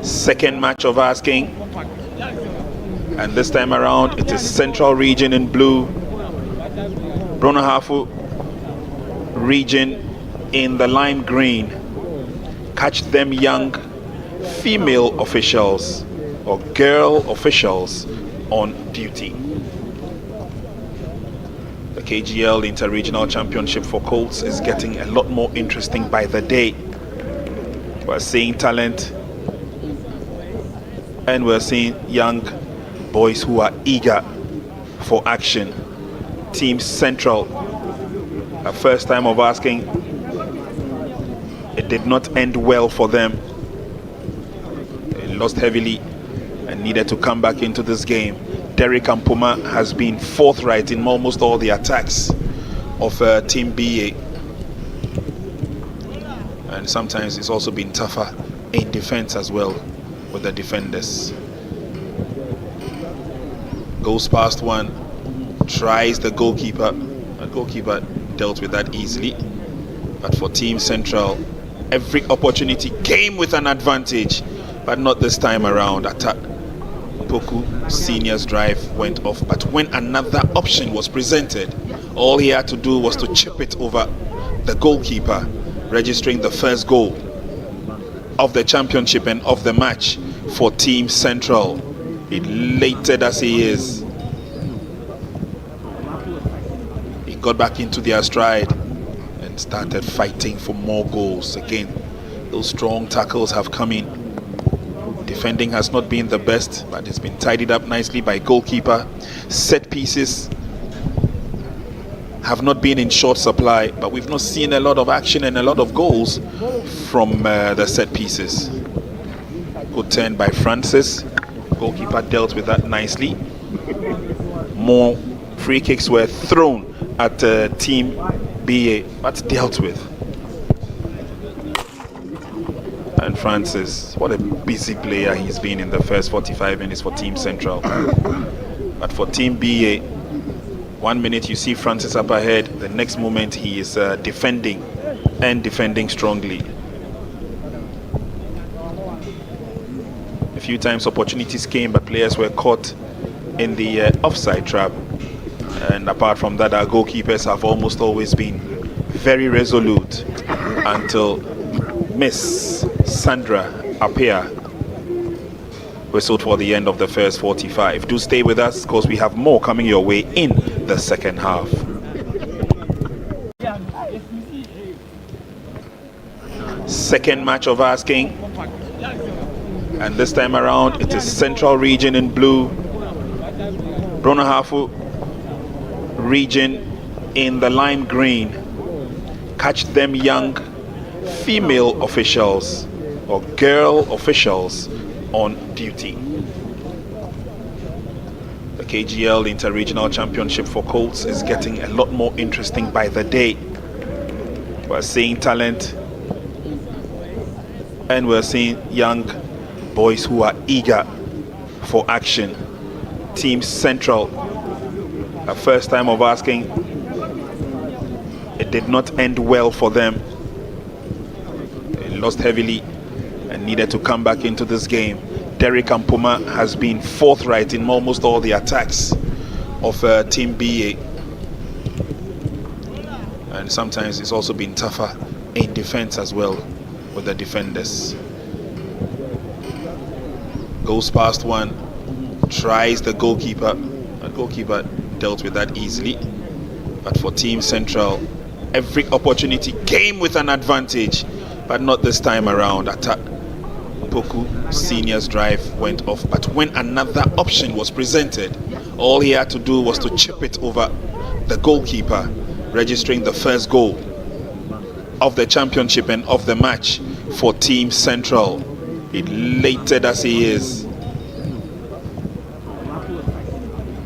Speaker 1: Second match of asking, and this time around it is Central Region in blue, Brong Ahafo region in the lime green. Catch them young female officials or girl officials on duty. The KGL Inter-Regional Championship for Colts is getting a lot more interesting by the day. We're seeing talent and we're seeing young boys who are eager for action. Team Central, a first time of asking, it did not end well for them. They lost heavily and needed to come back into this game. Derek Ampoma has been forthright in almost all the attacks of Team BA, and sometimes it's also been tougher in defense as well with the defenders. Goes past one, tries the goalkeeper. The goalkeeper dealt with that easily, but for Team Central, every opportunity came with an advantage, but not this time around. Attack Poku Senior's drive went off, but when another option was presented, all he had to do was to chip it over the goalkeeper, registering the first goal of the championship and of the match for Team Central. Elated as he is, he got back into their stride and started fighting for more goals. Again, those strong tackles have come in. Defending has not been the best, but it's been tidied up nicely by goalkeeper. Set pieces have not been in short supply, but we've not seen a lot of action and a lot of goals from the set pieces. Good turn by Francis. Goalkeeper dealt with that nicely. More free kicks were thrown at Team BA, but dealt with. And Francis, what a busy player he's been in the first 45 minutes for Team Central. But for Team BA, 1 minute you see Francis up ahead, the next moment he is defending and defending strongly. A few times opportunities came, but players were caught in the offside trap. And apart from that, our goalkeepers have almost always been very resolute until Miss Sandra Apia whistled for the end of the first 45. Do stay with us because we have more coming your way in the second half. Second match of asking, and this time around it is Central Region in blue, Brong Ahafo region in the lime green. Catch them young female officials or girl officials on duty. The KGL Inter-Regional Championship for Colts is getting a lot more interesting by the day. We're seeing talent and we're seeing young boys who are eager for action. Team Central, a first time of asking, it did not end well for them. They lost heavily and needed to come back into this game. Derek Ampoma has been forthright in almost all the attacks of Team BA, and sometimes it's also been tougher in defense as well with the defenders. Goes past one, tries the goalkeeper. The goalkeeper dealt with that easily, but for Team Central, every opportunity came with an advantage, but not this time around. Attack Poku Senior's drive went off, but when another option was presented, all he had to do was to chip it over the goalkeeper, registering the first goal of the championship and of the match for Team Central. Elated as he is,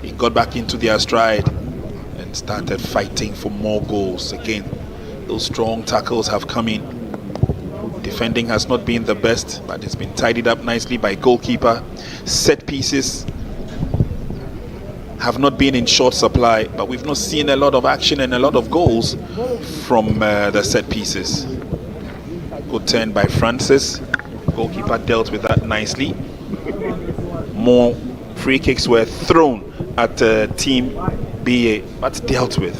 Speaker 1: he got back into their stride and started fighting for more goals. Again, those strong tackles have come in. Defending has not been the best, but it's been tidied up nicely by goalkeeper. Set pieces have not been in short supply, but we've not seen a lot of action and a lot of goals from the set pieces. Good turn by Francis. Goalkeeper dealt with that nicely. More free kicks were thrown at Team BA, but dealt with.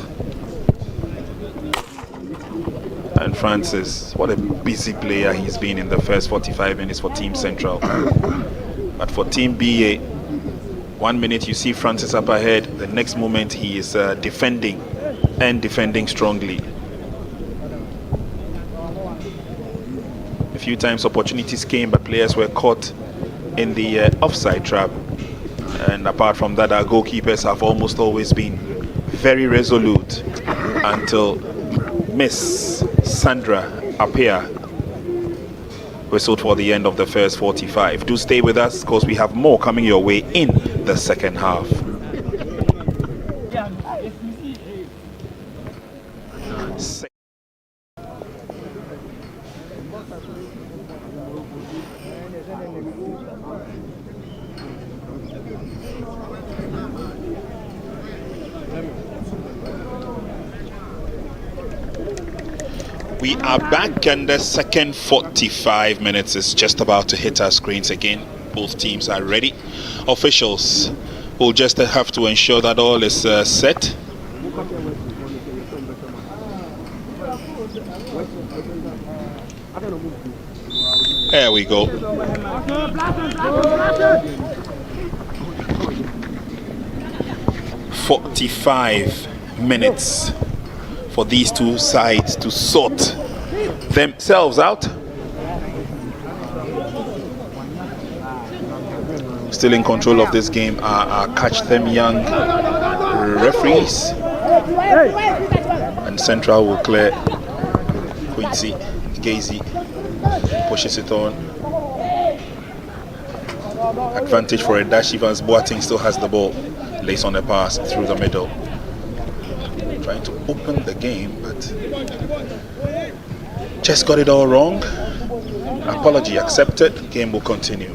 Speaker 1: And Francis, what a busy player he's been in the first 45 minutes for Team Central. But for Team BA, 1 minute you see Francis up ahead, the next moment he is defending, and defending strongly. A few times opportunities came, but players were caught in the offside trap. And apart from that, our goalkeepers have almost always been very resolute until Miss Sandra Apia whistled for the end of the first 45. Do stay with us, because we have more coming your way in the second half. We are back, and the second 45 minutes is just about to hit our screens again. Both teams are ready. Officials will just have to ensure that all is set. There we go. "45 minutes for these two sides to sort themselves out." Still in control of this game are our Catch Them Young referees. And Central will clear. Quincy Gazy pushes it on. Advantage for a dash. Evans Boateng still has the ball. Lays on a pass through the middle. Trying to open the game, but just got it all wrong. Apology accepted. Game will continue.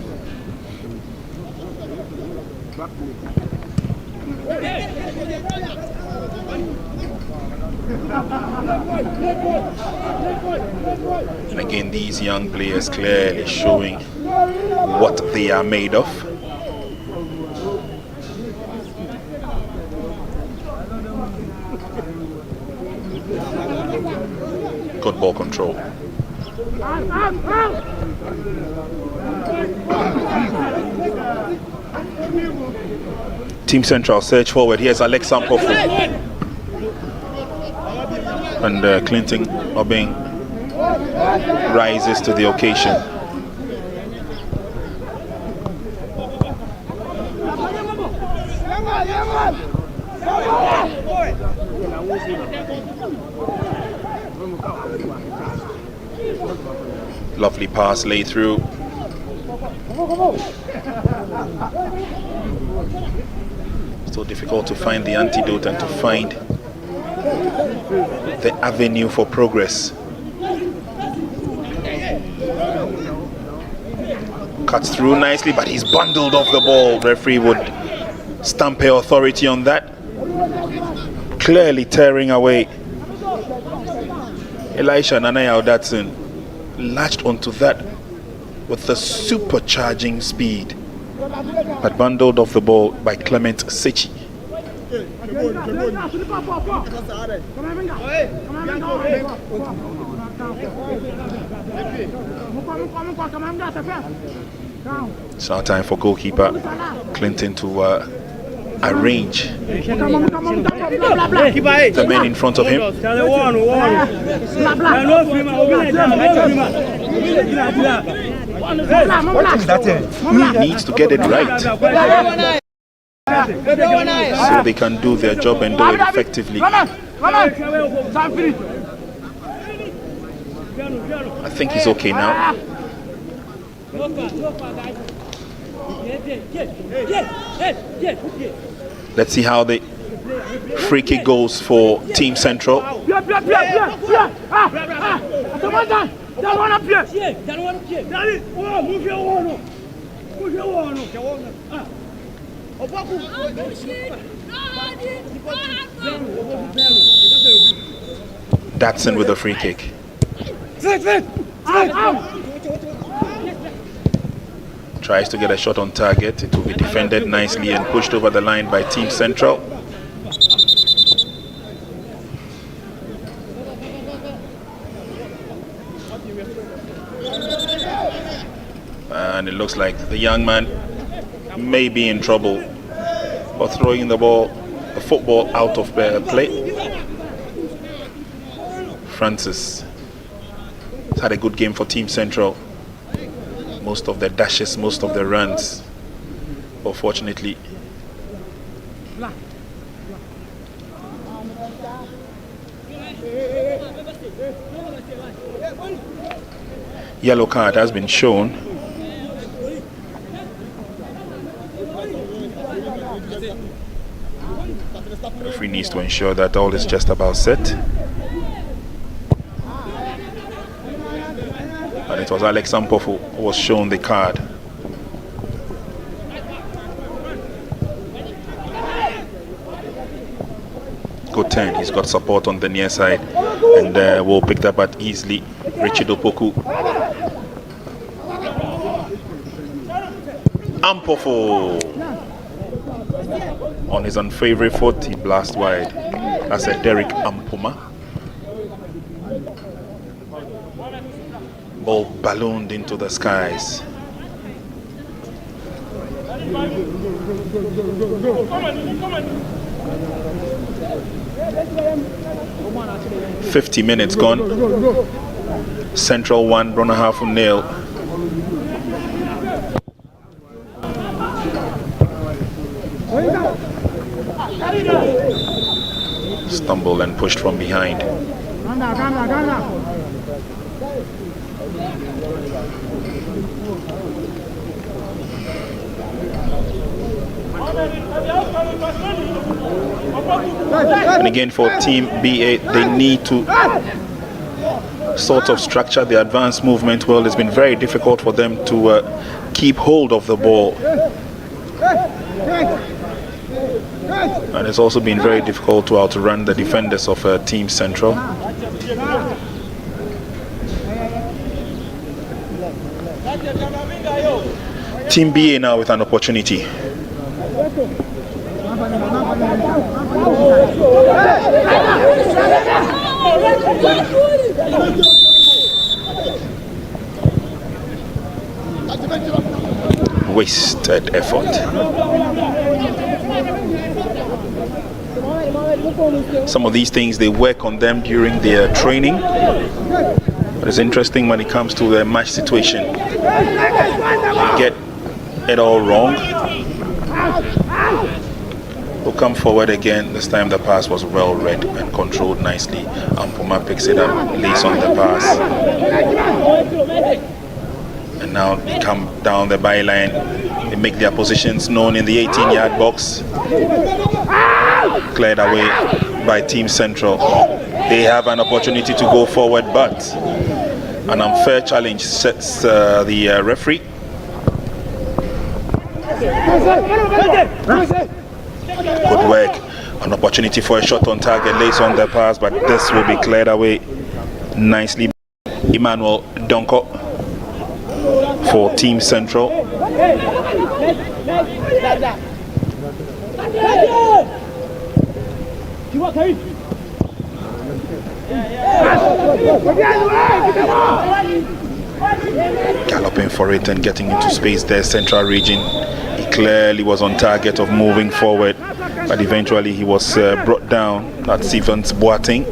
Speaker 1: And again, these young players clearly showing what they are made of. Good ball control. Team Central search forward. Here's Alex Sampofu. And Clinton Obeng rises to the occasion. Lovely pass laid through. So difficult to find the antidote and to find the avenue for progress. Cuts through nicely, but he's bundled off the ball. Referee would stamp her authority on that. Clearly tearing away. Elisha Nanaya Odatson latched onto that with the supercharging speed, but bundled off the ball by Clement Sechi. It's now time for goalkeeper Clinton to arrange the men in front of him. He needs to get it right. so they can do their job and do it effectively. I think he's okay now. Let's see how the free kick goes for Team Central. Datsun with a free kick. Tries to get a shot on target. It will be defended nicely and pushed over the line by Team Central. And it looks like the young man may be in trouble for throwing the football out of play. Francis has had a good game for Team Central. Most of the dashes, most of the runs. Unfortunately, yellow card has been shown. The referee needs to ensure that all is just about set. And it was Alex Ampofu who was shown the card. Good turn. He's got support on the near side, and will pick that up easily. Richard Opoku. Ampofu on his unfavorite foot, he blasts wide. That's a Derek Ampuma. Ball ballooned into the skies. "50 minutes gone. Central 1, Brong Ahafo 0. Stumbled and pushed from behind. And again for Team BA, they need to sort of structure the advanced movement well. It's been very difficult for them to keep hold of the ball. And it's also been very difficult to outrun the defenders of Team Central. Team BA now with an opportunity. Wasted effort. Some of these things, they work on them during their training, but it's interesting when it comes to the match situation. You get it all wrong. Will come forward again. This time the pass was well read and controlled nicely. Ampuma picks it up, lays on the pass. And now they come down the byline. They make their positions known in the 18-yard box. Cleared away by Team Central. They have an opportunity to go forward, but an unfair challenge sets the referee. Good work. An opportunity for a shot on target, lays on the pass, but this will be cleared away nicely. Emmanuel Donko for Team Central. Galloping for it and getting into space there, Central region. He clearly was on target of moving forward, but eventually he was brought down. That's Evans Boateng.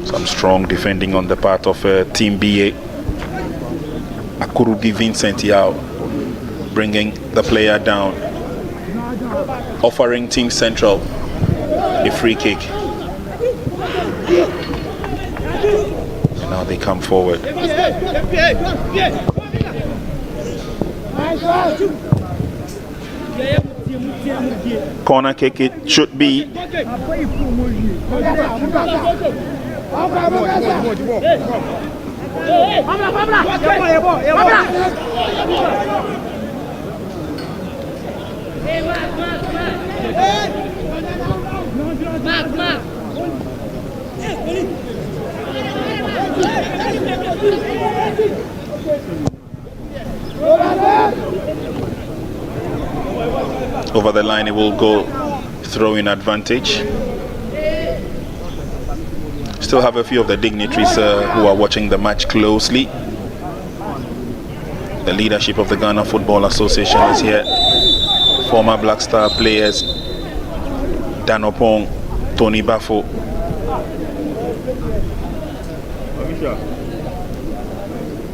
Speaker 1: So Some strong defending on the part of Team BA. Akurugi Vincent Yao bringing the player down, offering Team Central a free kick. And now they come forward. Corner kick it should be. Over the line, it will go throw-in advantage. Still have a few of the dignitaries who are watching the match closely. The leadership of the Ghana Football Association is here. Former Black Star players Danopong, Tony Bafo.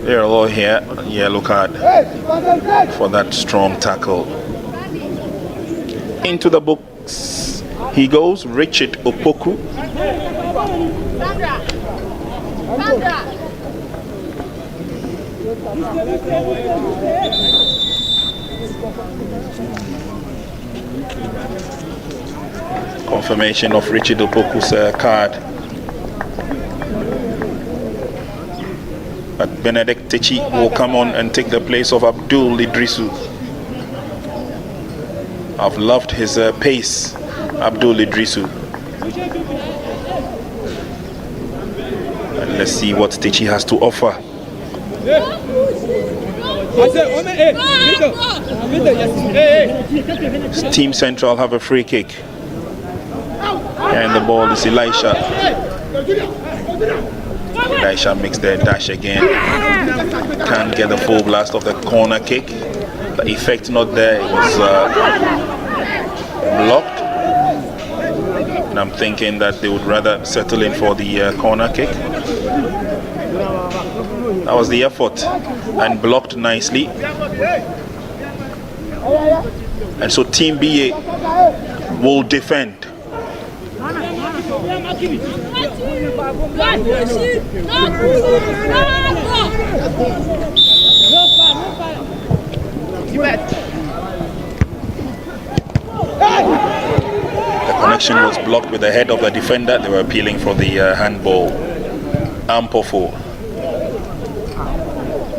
Speaker 1: They're all here. Yellow card for that strong tackle. Into the box he goes, Richard Opoku. Confirmation of Richard Opoku's card. But Benedict Techi will come on and take the place of Abdul Idrisu. I've loved his pace, Abdul Idrisu. And let's see what Techi has to offer. Team Central have a free kick. And the ball is Elisha. Elisha makes the dash again. Can't get the full blast of the corner kick. The effect not there. It was blocked. And I'm thinking that they would rather settle in for the corner kick. That was the effort. And blocked nicely. And so Team BA will defend. The connection was blocked with the head of the defender. They were appealing for the handball. Ampofo.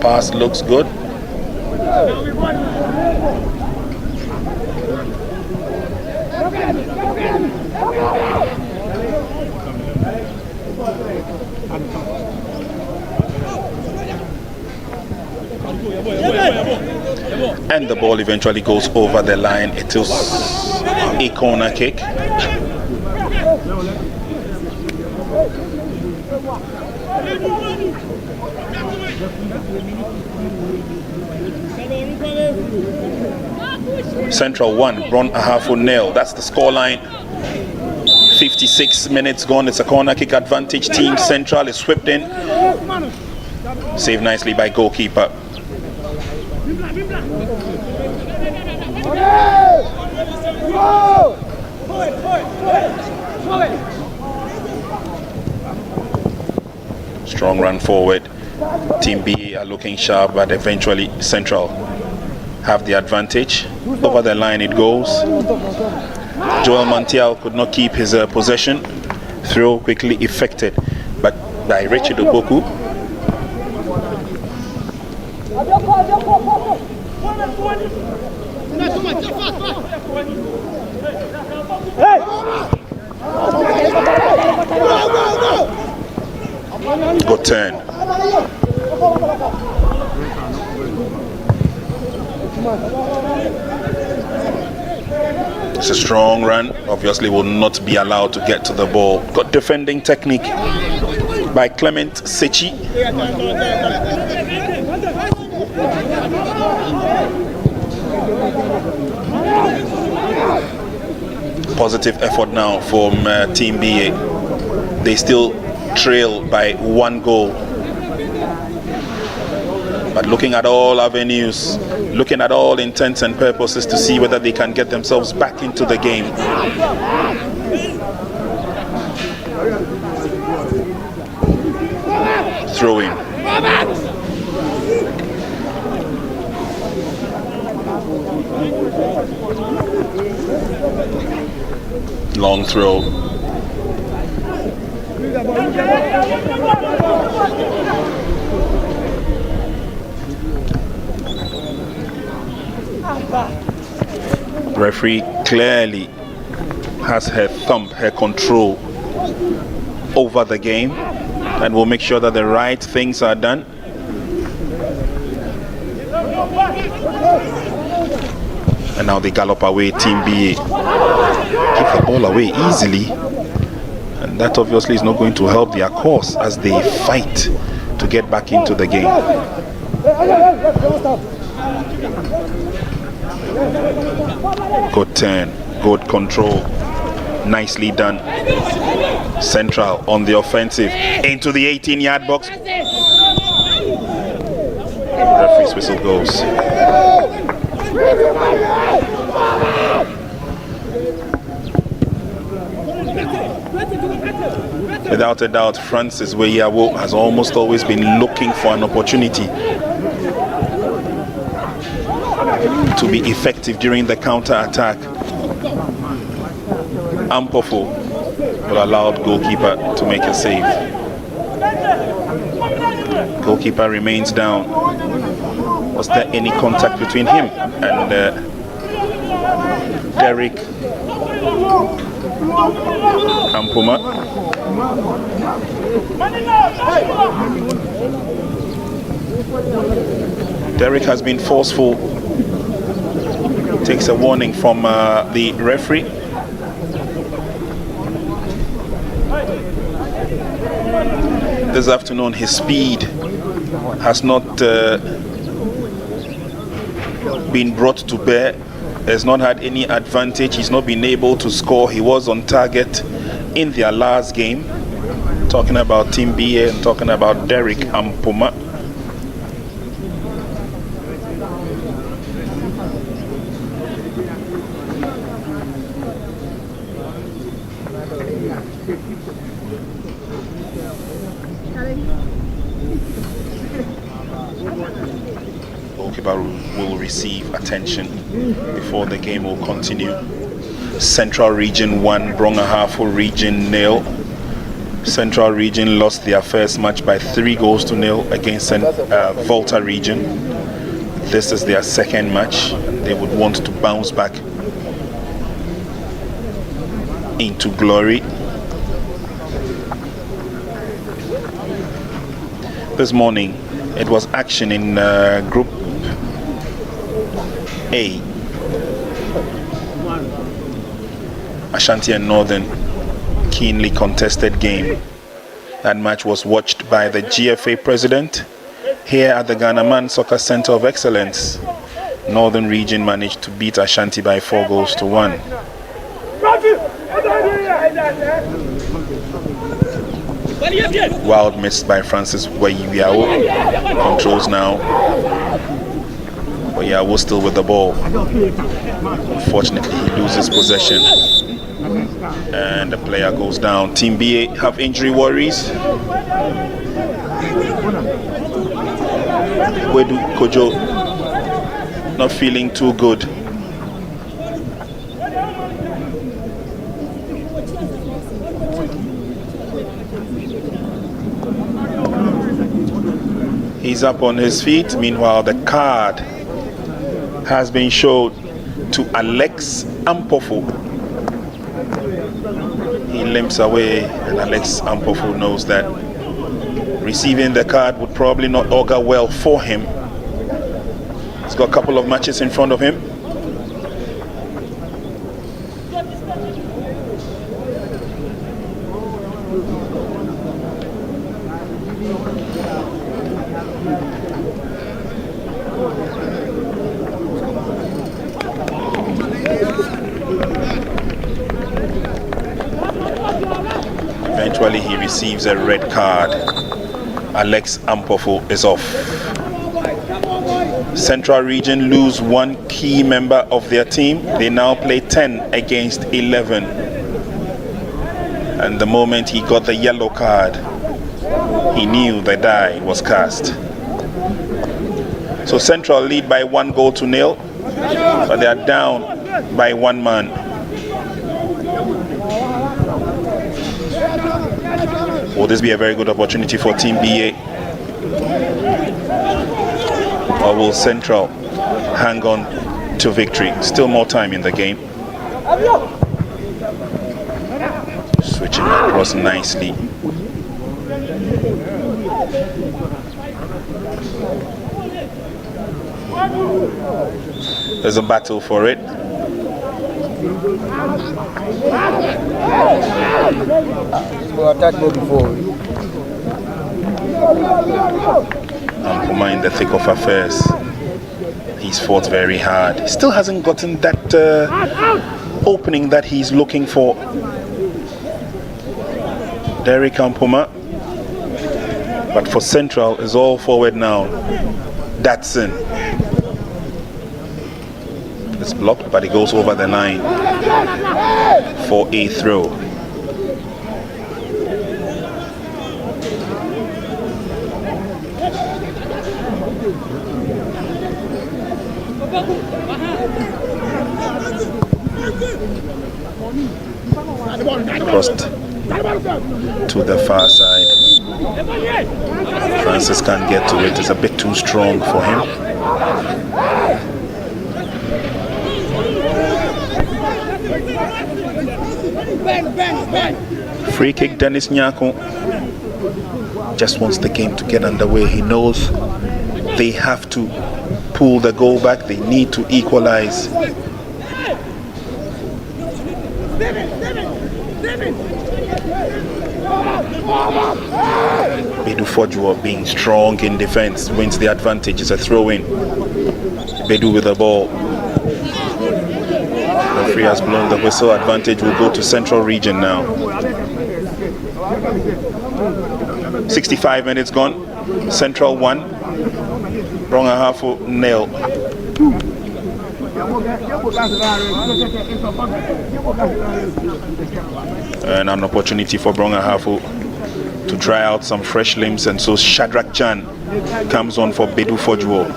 Speaker 1: Pass looks good. And the ball eventually goes over the line. It is a corner kick. Central 1, Brong Ahafo 0. That's the scoreline. 56 minutes gone. It's a corner kick advantage. Team Central is swept in. Saved nicely by goalkeeper. Strong run forward. Team B are looking sharp, but eventually Central have the advantage. Over the line it goes. Joel Mantial could not keep his possession. Throw quickly effected, but by Richard Opoku. Good turn. It's a strong run. Obviously will not be allowed to get to the ball. Good defending technique by Clement Sechi. Positive effort now from Team BA. They still trail by 1 goal. But looking at all avenues, looking at all intents and purposes to see whether they can get themselves back into the game. Throw in. Long throw. Referee clearly has her thumb, her control over the game, and will make sure that the right things are done. And now they gallop away, Team BA. Give the ball away easily, and that obviously is not going to help their cause as they fight to get back into the game. Good turn, good control, nicely done. Central on the offensive, into the 18-yard box. Referee's whistle goes. Without a doubt, Francis Weyawo has almost always been looking for an opportunity to be effective during the counter-attack. Ahafo will allow goalkeeper to make a save. Goalkeeper remains down. Was there any contact between him and Derek Ampoma? Derek has been forceful. Takes a warning from the referee. This afternoon, his speed has not been brought to bear. Has not had any advantage. He's not been able to score. He was on target in their last game. Talking about Team BA and talking about Derek Ampoma. Goalkeeper will receive attention before the game will continue. Central Region 1, Brong Ahafo Region 0. Central Region lost their first match by 3-0 against Volta Region. This is their second match. They would want to bounce back into glory. This morning, it was action in Group A. Ashanti and Northern, keenly contested game. That match was watched by the GFA president here at the Ghana Man Soccer Center of Excellence. Northern Region managed to beat Ashanti by 4-1. Wild miss by Francis Weyawo. Controls now. Weyawo still with the ball. Unfortunately, he loses possession. And the player goes down. Team BA have injury worries. Wedu Kojo not feeling too good. He's up on his feet. Meanwhile, the card has been showed to Alex Ahafo. He limps away, and Alex Ahafo knows that receiving the card would probably not augur well for him. He's got a couple of matches in front of him. Eventually, he receives a red card. Alex Ampofo is off. Central Region lose one key member of their team. They now play 10 against 11. And the moment he got the yellow card, he knew the die was cast. So Central lead by 1-0, but they are down by one man. Will this be a very good opportunity for Team BA? Or will Central hang on to victory? Still more time in the game. Switching across nicely. There's a battle for it. Ampoma in the thick of affairs. He's fought very hard. He still hasn't gotten that opening that he's looking for. Derek Ampoma. But for Central, is all forward now. Datsun. It's blocked, but it goes over the line for a throw. Crossed to the far side. Francis can't get to it. It's a bit too strong for him. Free kick, Dennis Nyako just wants the game to get underway. He knows they have to pull the goal back. They need to equalize. Bedu Fodjo being strong in defense wins the advantage. It's a throw-in. Bedu with the ball. The referee has blown the whistle. Advantage will go to Central Region now. 65 minutes gone. Central 1. Brong Ahafo 0. And an opportunity for Brong Ahafo to try out some fresh limbs, and so Shadrach Chan comes on for Bedu Fodjo.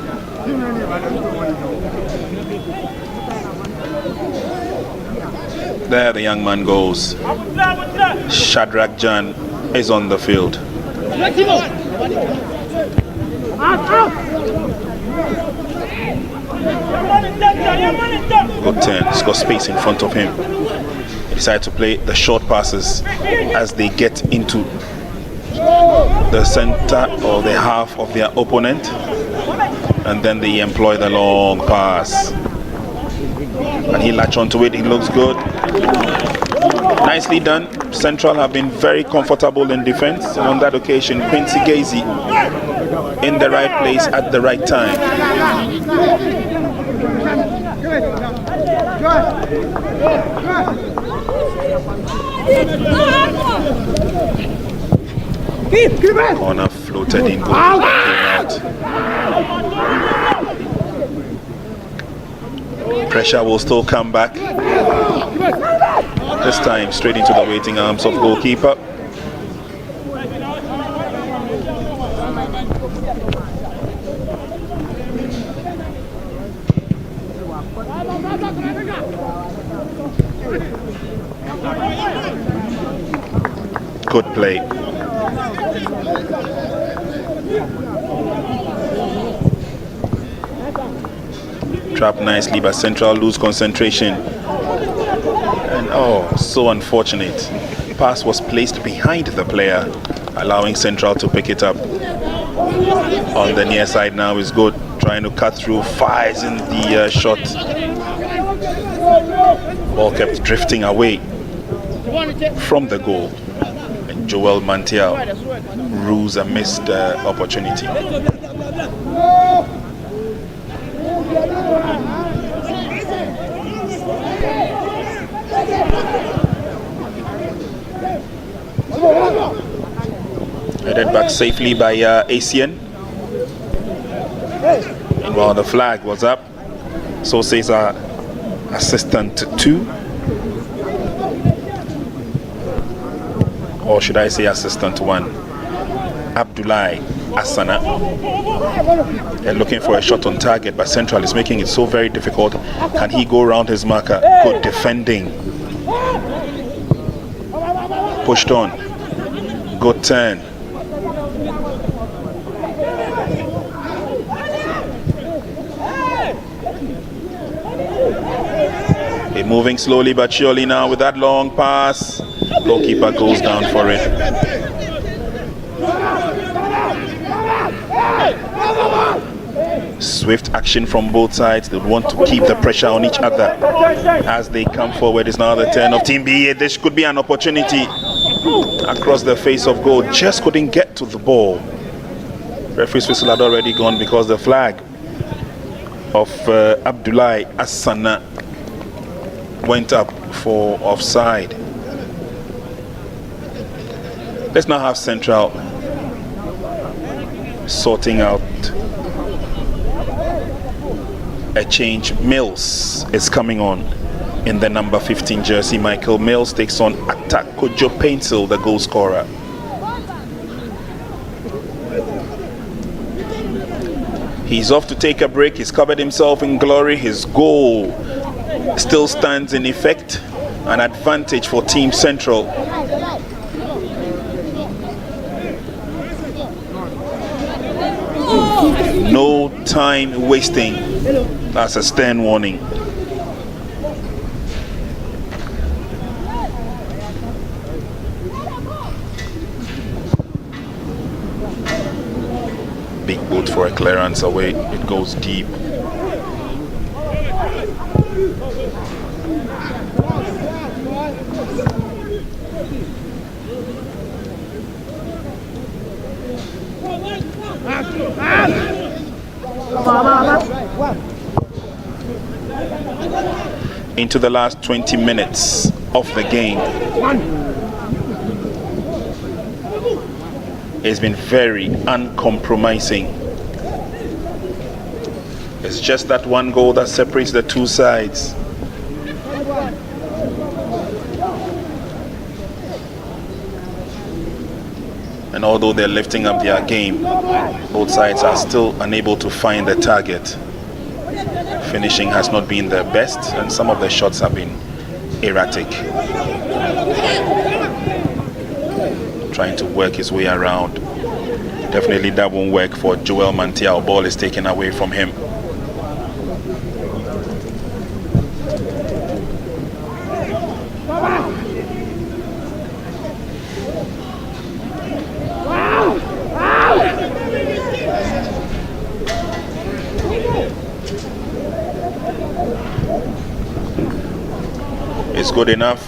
Speaker 1: There the young man goes. Shadrach Jan is on the field. Good turn. He's got space in front of him. He decided to play the short passes as they get into the center or the half of their opponent, and then they employ the long pass. And he latch onto it. It looks good. Nicely done. Central have been very comfortable in defense, and on that occasion Quincy Gazy in the right place at the right time. Corner floated in, goal out. Pressure will still come back. This time straight into the waiting arms of goalkeeper. Good play. Trapped nicely, but Central lose concentration. And oh, so unfortunate. Pass was placed behind the player, allowing Central to pick it up. On the near side now is good, trying to cut through, fires in the shot. Ball kept drifting away from the goal. And Joel Mantial rules a missed opportunity. Headed back safely by ACN. Meanwhile, the flag was up. So says our assistant 2. Or should I say assistant 1? Abdullahi Asana. They're looking for a shot on target, but Central is making it so very difficult. Can he go around his marker? Good defending. Pushed on. Good turn. They're moving slowly but surely now with that long pass. Goalkeeper goes down for it. Swift action from both sides. They want to keep the pressure on each other as they come forward. It's now the turn of Team B. This could be an opportunity across the face of goal. Just couldn't get to the ball. Referee's whistle had already gone because the flag of Abdullahi Asana went up for offside. Let's now have Central sorting out a change. Mills is coming on in the number 15 jersey. Michael Mills takes on Atakojo Painsil, the goal scorer. He's off to take a break. He's covered himself in glory. His goal still stands in effect. An advantage for Team Central. No time wasting. That's a stern warning. Big boot for a clearance away. It goes deep. Into the last 20 minutes of the game. It's been very uncompromising. It's just that one goal that separates the two sides. And although they're lifting up their game, both sides are still unable to find the target. Finishing has not been their best, and some of the shots have been erratic. Trying to work his way around. Definitely that won't work for Joel Mantiao. Ball is taken away from him. It's good enough.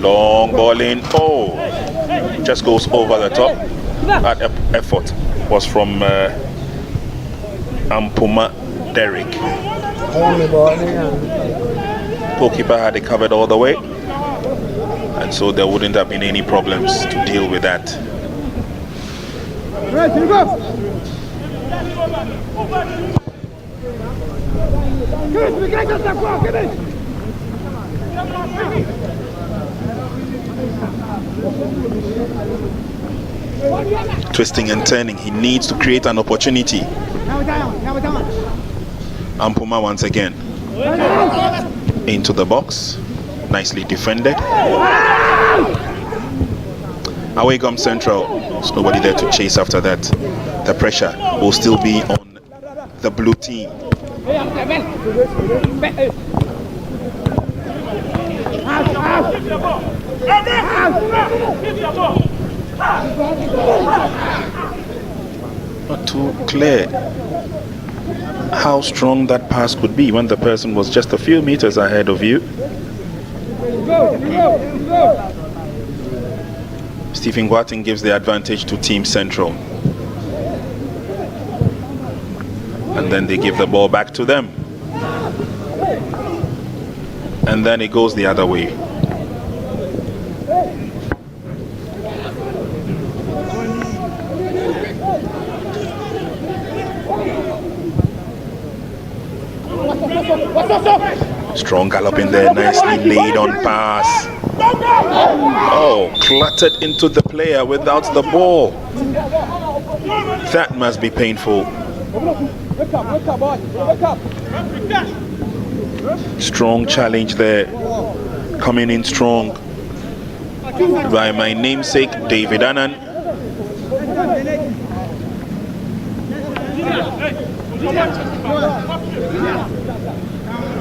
Speaker 1: Long ball in. Oh, just goes over the top. That effort was from Ampuma Derek. Goalkeeper had it covered all the way, and so there wouldn't have been any problems to deal with that. Twisting and turning, he needs to create an opportunity. Ampuma once again into the box, nicely defended. Away comes Central. There's nobody there to chase after that. The pressure will still be on the blue team. Not too clear how strong that pass could be when the person was just a few meters ahead of you. Stephen Watson gives the advantage to Team Central. And then they give the ball back to them. And then it goes the other way. Strong gallop in there, nicely laid on pass. Oh, clattered into the player without the ball. That must be painful. Strong challenge there, coming in strong by my namesake David Annan.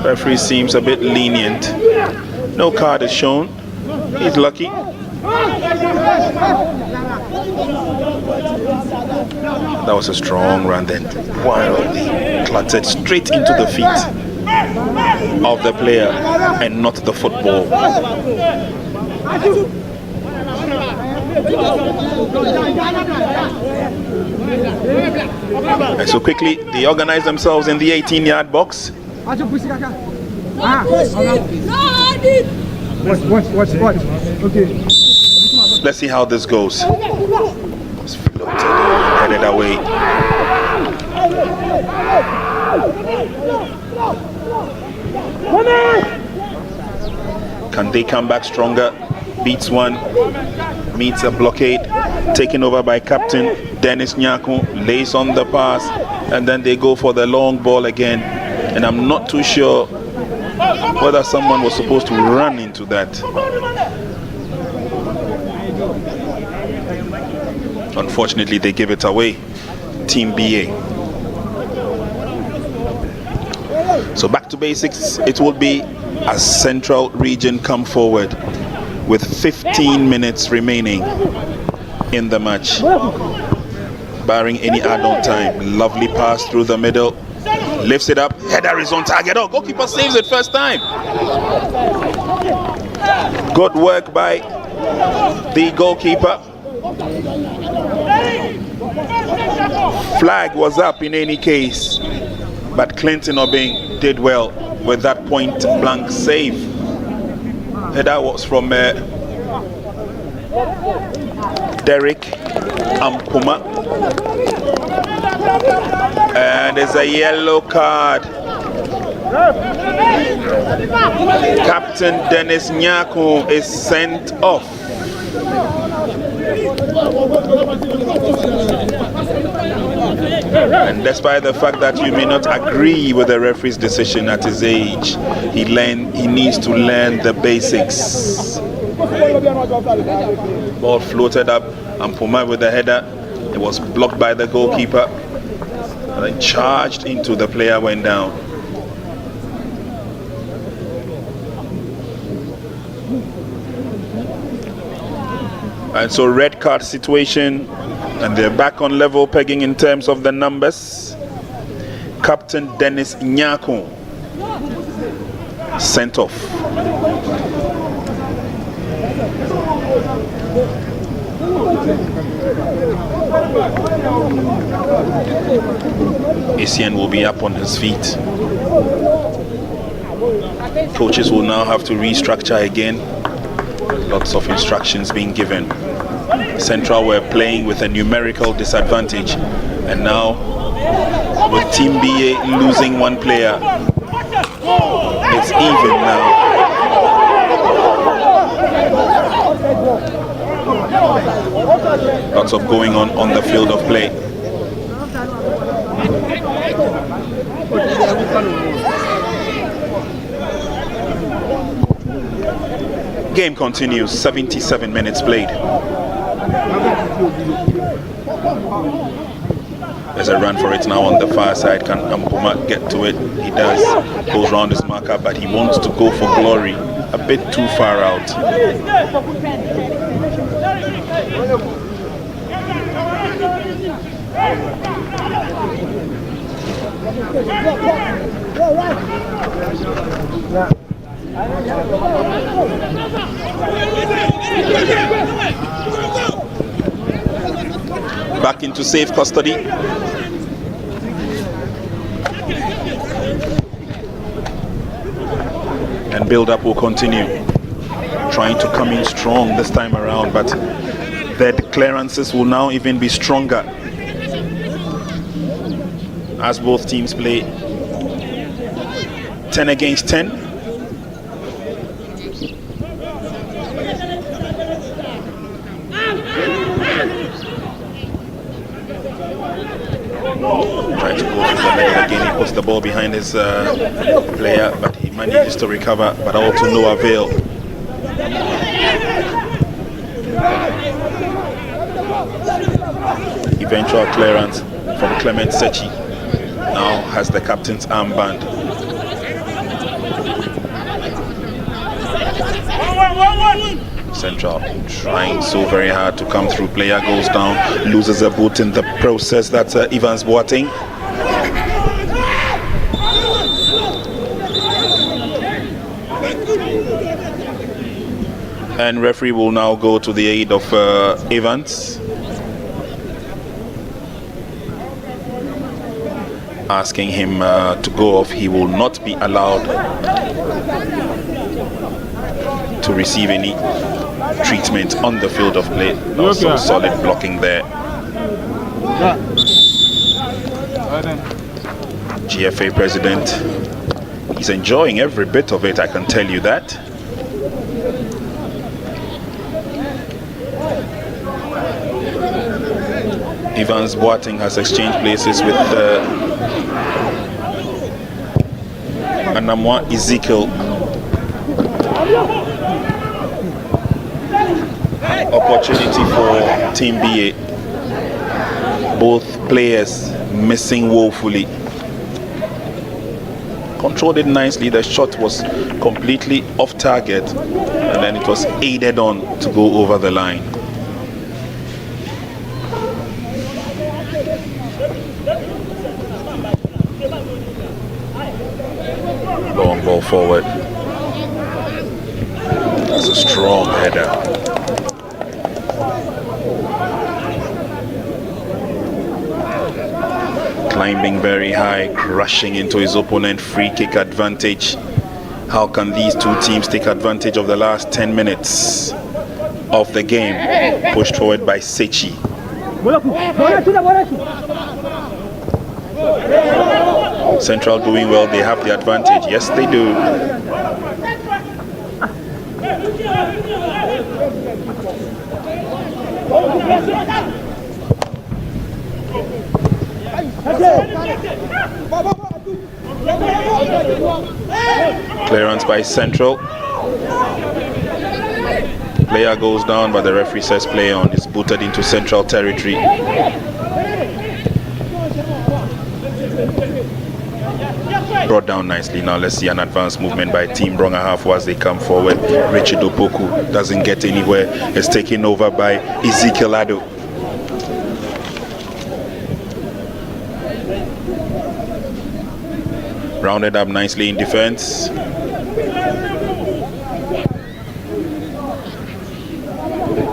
Speaker 1: Referee seems a bit lenient. No card is shown. He's lucky. That was a strong run then. Wildly clattered straight into the feet of the player and not the football. And so quickly they organize themselves in the 18-yard box.
Speaker 2: Watch. Okay.
Speaker 1: Let's see how this goes. It's floated, headed away. Can they come back stronger? Beats one, meets a blockade, taken over by Captain Dennis Nyako, lays on the pass, and then they go for the long ball again. And I'm not too sure whether someone was supposed to run into that. Unfortunately, they give it away. Team BA. So back to basics. It will be as Central Region come forward with 15 minutes remaining in the match, barring any add-on time. Lovely pass through the middle, lifts it up, header is on target. Oh, goalkeeper saves it first time. Good work by the goalkeeper. Flag was up in any case, but Clinton Obeng did well with that point blank save. That was from Derek Ampuma. And there's a yellow card. Captain Dennis Nyako is sent off. And despite the fact that you may not agree with the referee's decision at his age, he needs to learn the basics. Ball floated up, and Puma with the header. It was blocked by the goalkeeper, and then charged into the player, went down. And so red card situation, and they're back on level pegging in terms of the numbers. Captain Dennis Nyako sent off. ACN will be up on his feet. Coaches will now have to restructure again. Lots of instructions being given. Central were playing with a numerical disadvantage, and now with Team BA losing one player, it's even now. Lots of going on the field of play. Game continues, 77 minutes played. There's a run for it now on the far side. Can Ampuma get to it? He does. Goes round his marker, but he wants to go for glory. A bit too far out. Back into safe custody. And build up will continue. Trying to come in strong this time around, but their clearances will now even be stronger as both teams play 10 against 10. Trying to go through the middle again. He puts the ball behind his player, but he manages to recover, but all to no avail. Eventual clearance from Clement Sechi. Now has the captain's armband. Central trying so very hard to come through. Player goes down, loses a boot in the process. That's Evans Boateng. And referee will now go to the aid of Evans, asking him to go off. He will not be allowed to receive any treatment on the field of play. Also solid blocking there. GFA president, he's enjoying every bit of it, I can tell you that. Evans Boateng has exchanged places with Anamwa Ezekiel. Opportunity for Team BA. Both players missing woefully. Controlled it nicely. The shot was completely off target, and then it was aided on to go over the line. Long ball forward. That's a strong header. Climbing very high, crashing into his opponent. Free kick advantage. How can these two teams take advantage of the last 10 minutes of the game? Pushed forward by Sechi. Central doing well, they have the advantage. Yes, they do. Clearance by Central. Player goes down, but the referee says play on. It's booted into Central territory. Brought down nicely. Now let's see an advanced movement by Team Brong Ahafo as they come forward. Richard Opoku doesn't get anywhere. It's taken over by Ezekiel Ado. Rounded up nicely in defense.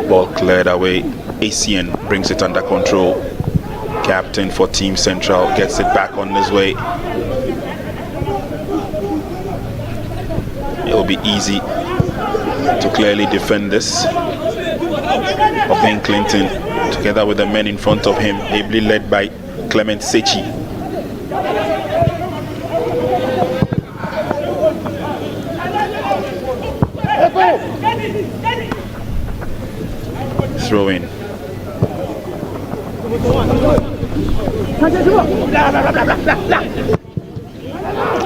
Speaker 1: Ball cleared away. ACN brings it under control. Captain for Team Central gets it back on his way. It'll be easy to clearly defend this. Obeng Clinton, together with the men in front of him, ably led by Clement Sechi. Throw in.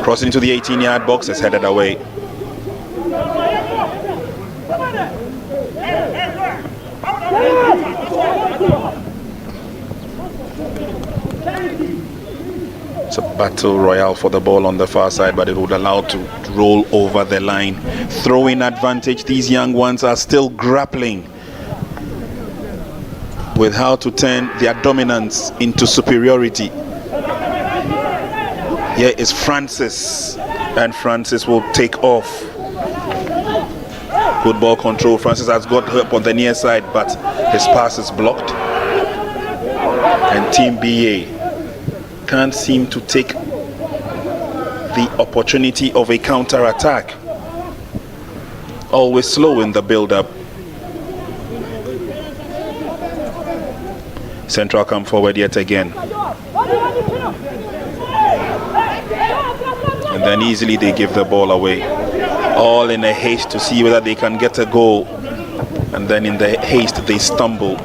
Speaker 1: Crossing into the 18-yard box, is headed away. It's a battle royale for the ball on the far side, but it would allow to roll over the line. Throw-in advantage. These young ones are still grappling with how to turn their dominance into superiority. Here is Francis, and Francis will take off. Good ball control. Francis has got help on the near side, but his pass is blocked. And Team BA can't seem to take the opportunity of a counter-attack. Always slow in the build-up. Central come forward yet again. And then easily they give the ball away, all in a haste to see whether they can get a goal, and then in the haste they stumble.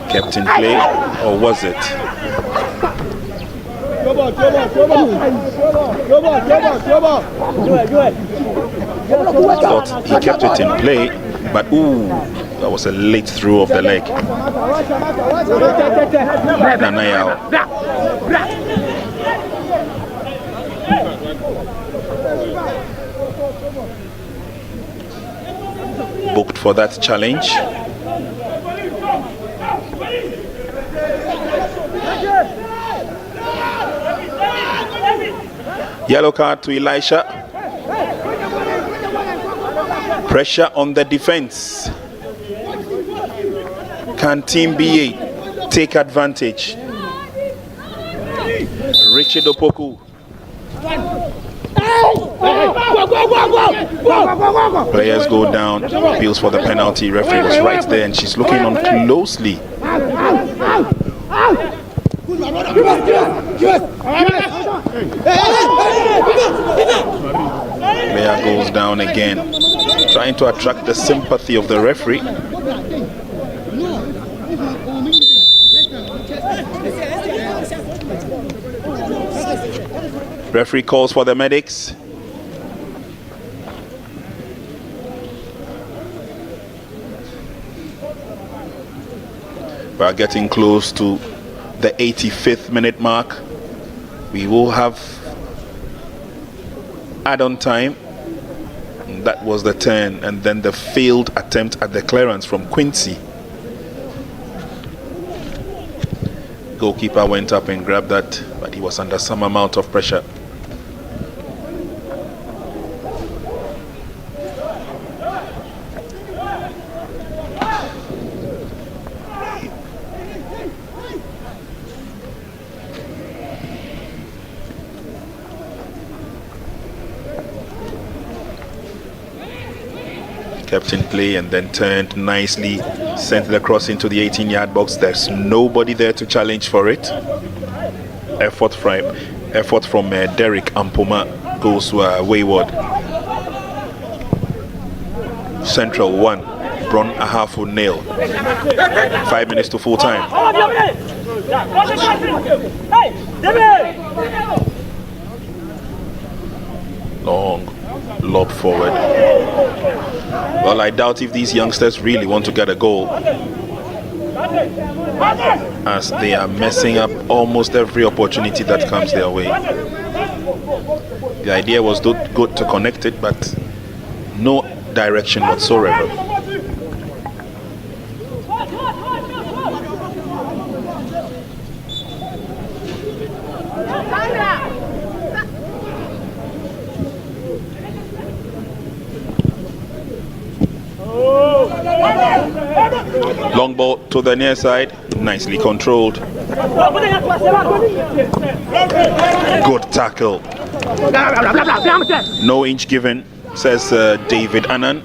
Speaker 1: Kept in play, or was it? Thought he kept it in play, but ooh, that was a late throw of the leg. Nanayao. Booked for that challenge. Yellow card to Elisha. Pressure on the defense. Can Team BA take advantage? Richard Opoku. Players go down, appeals for the penalty. Referee was right there and she's looking on closely. Player goes down again, trying to attract the sympathy of the referee. Referee calls for the medics. We are getting close to the 85th minute mark. We will have add-on time. That was the turn, and then the failed attempt at the clearance from Quincy. Goalkeeper went up and grabbed that, but he was under some amount of pressure. Kept in play and then turned nicely, sent the cross into the 18-yard box. There's nobody there to challenge for it. Effort from Derek Ampoma goes wayward. Central 1, Brong Ahafo 0. 5 minutes to full time. Long lob forward. Well, I doubt if these youngsters really want to get a goal, as they are messing up almost every opportunity that comes their way. The idea was good to connect it, but no direction whatsoever. Long ball to the near side, nicely controlled. Good tackle. No inch given, says David Annan.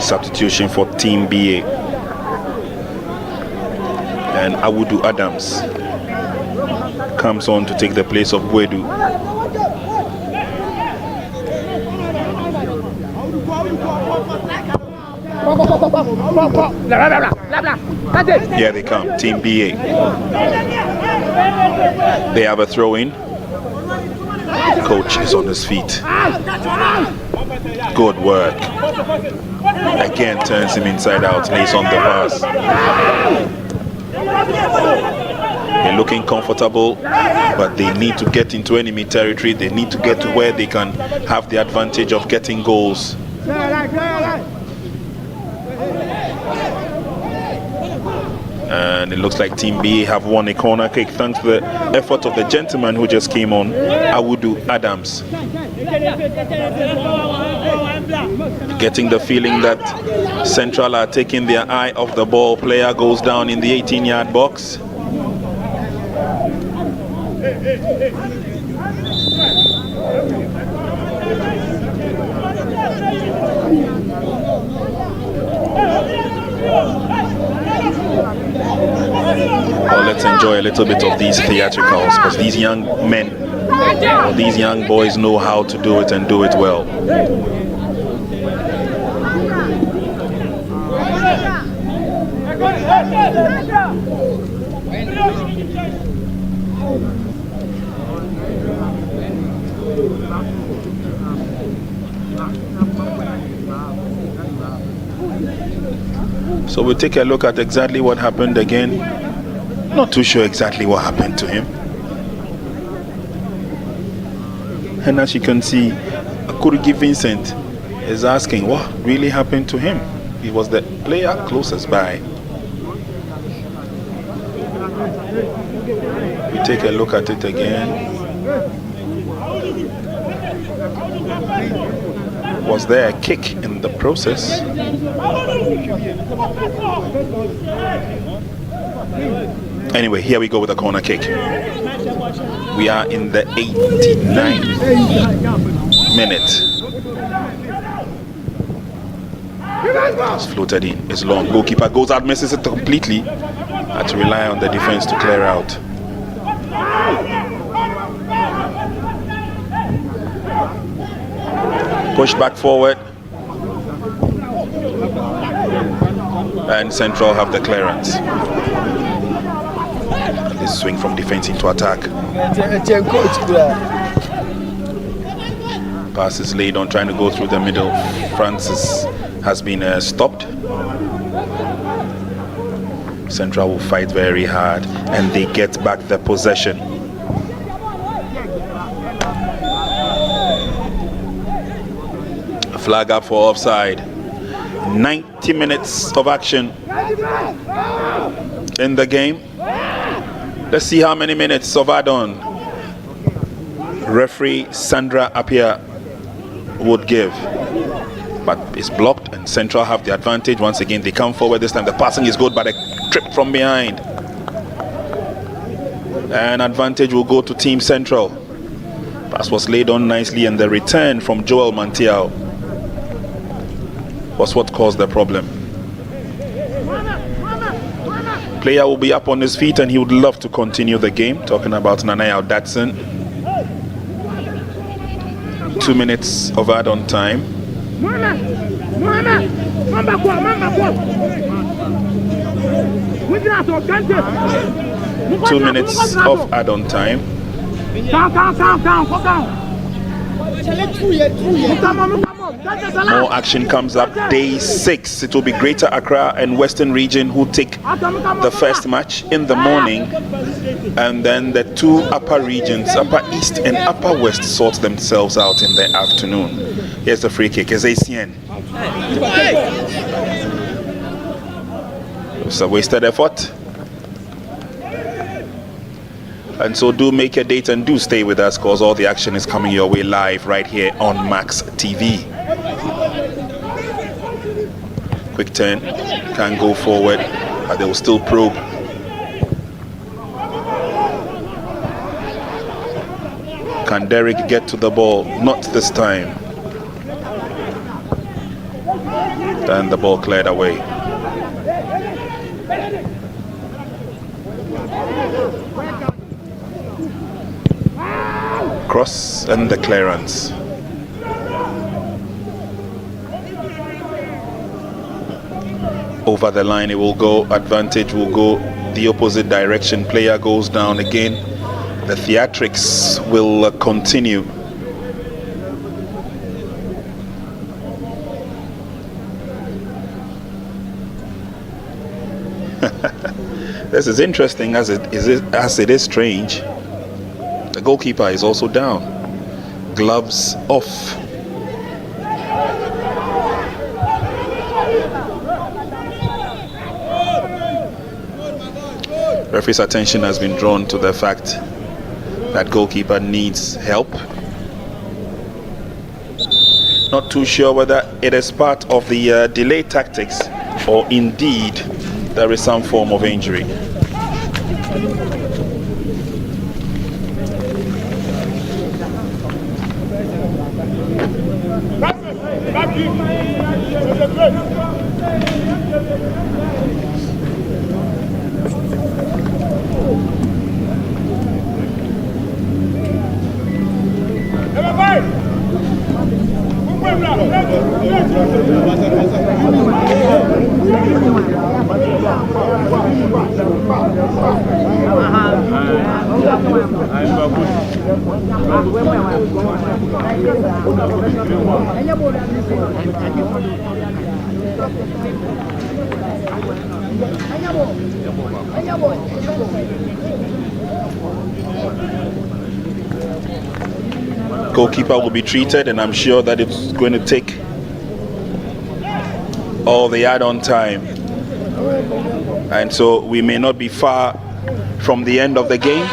Speaker 1: Substitution for Team BA. And Awudu Adams comes on to take the place of Gwedu. Here they come, Team BA. They have a throw in. Coach is on his feet. Good work. Again turns him inside out, lays on the pass. They're looking comfortable, but they need to get into enemy territory. They need to get to where they can have the advantage of getting goals. And it looks like Team B have won a corner kick thanks to the effort of the gentleman who just came on, Awudu Adams. Getting the feeling that Central are taking their eye off the ball. Player goes down in the 18-yard box. Well, let's enjoy a little bit of these theatricals, because these young men, or these young boys know how to do it and do it well. So we'll take a look at exactly what happened again. Not too sure exactly what happened to him. And as you can see, Akurigi Vincent is asking what really happened to him. He was the player closest by. We take a look at it again. Was there a kick in the process? Anyway, here we go with a corner kick. We are in the 89th minute. It's floated in. It's long. Goalkeeper goes out, misses it completely. Had to rely on the defense to clear out. Push back forward. And Central have the clearance. This swing from defense into attack. Pass is laid on, trying to go through the middle. Francis has been stopped. Central will fight very hard, and they get back the possession. Flag up for offside. 90 minutes of action in the game. Let's see how many minutes of add-on referee Sandra Appiah would give. But it's blocked, and Central have the advantage. Once again, they come forward. This time the passing is good, but a trip from behind. And advantage will go to Team Central. Pass was laid on nicely, and the return from Joel Mantiao was what caused the problem. Player will be up on his feet, and he would love to continue the game. Talking about Nanaya Datsun. 2 minutes of add-on time. 2 minutes of add-on time. More action comes up. Day 6. It will be Greater Accra and Western Region who take the first match in the morning, and then the two upper regions, Upper East and Upper West, sort themselves out in the afternoon. Here's the free kick. It's ACN. It's a wasted effort. And so do make a date and do stay with us, because all the action is coming your way live right here on Max TV. Quick turn, can go forward, but they will still probe. Can Derek get to the ball? Not this time. Then the ball cleared away. Cross and the clearance. Over the line it will go. Advantage will go the opposite direction. Player goes down again. The theatrics will continue. This is interesting as it is strange. The goalkeeper is also down. Gloves off. Referee's attention has been drawn to the fact that goalkeeper needs help. Not too sure whether it is part of the delay tactics or indeed there is some form of injury. Goalkeeper will be treated, and I'm sure that it's going to take all the add-on time, and so we may not be far from the end of the game.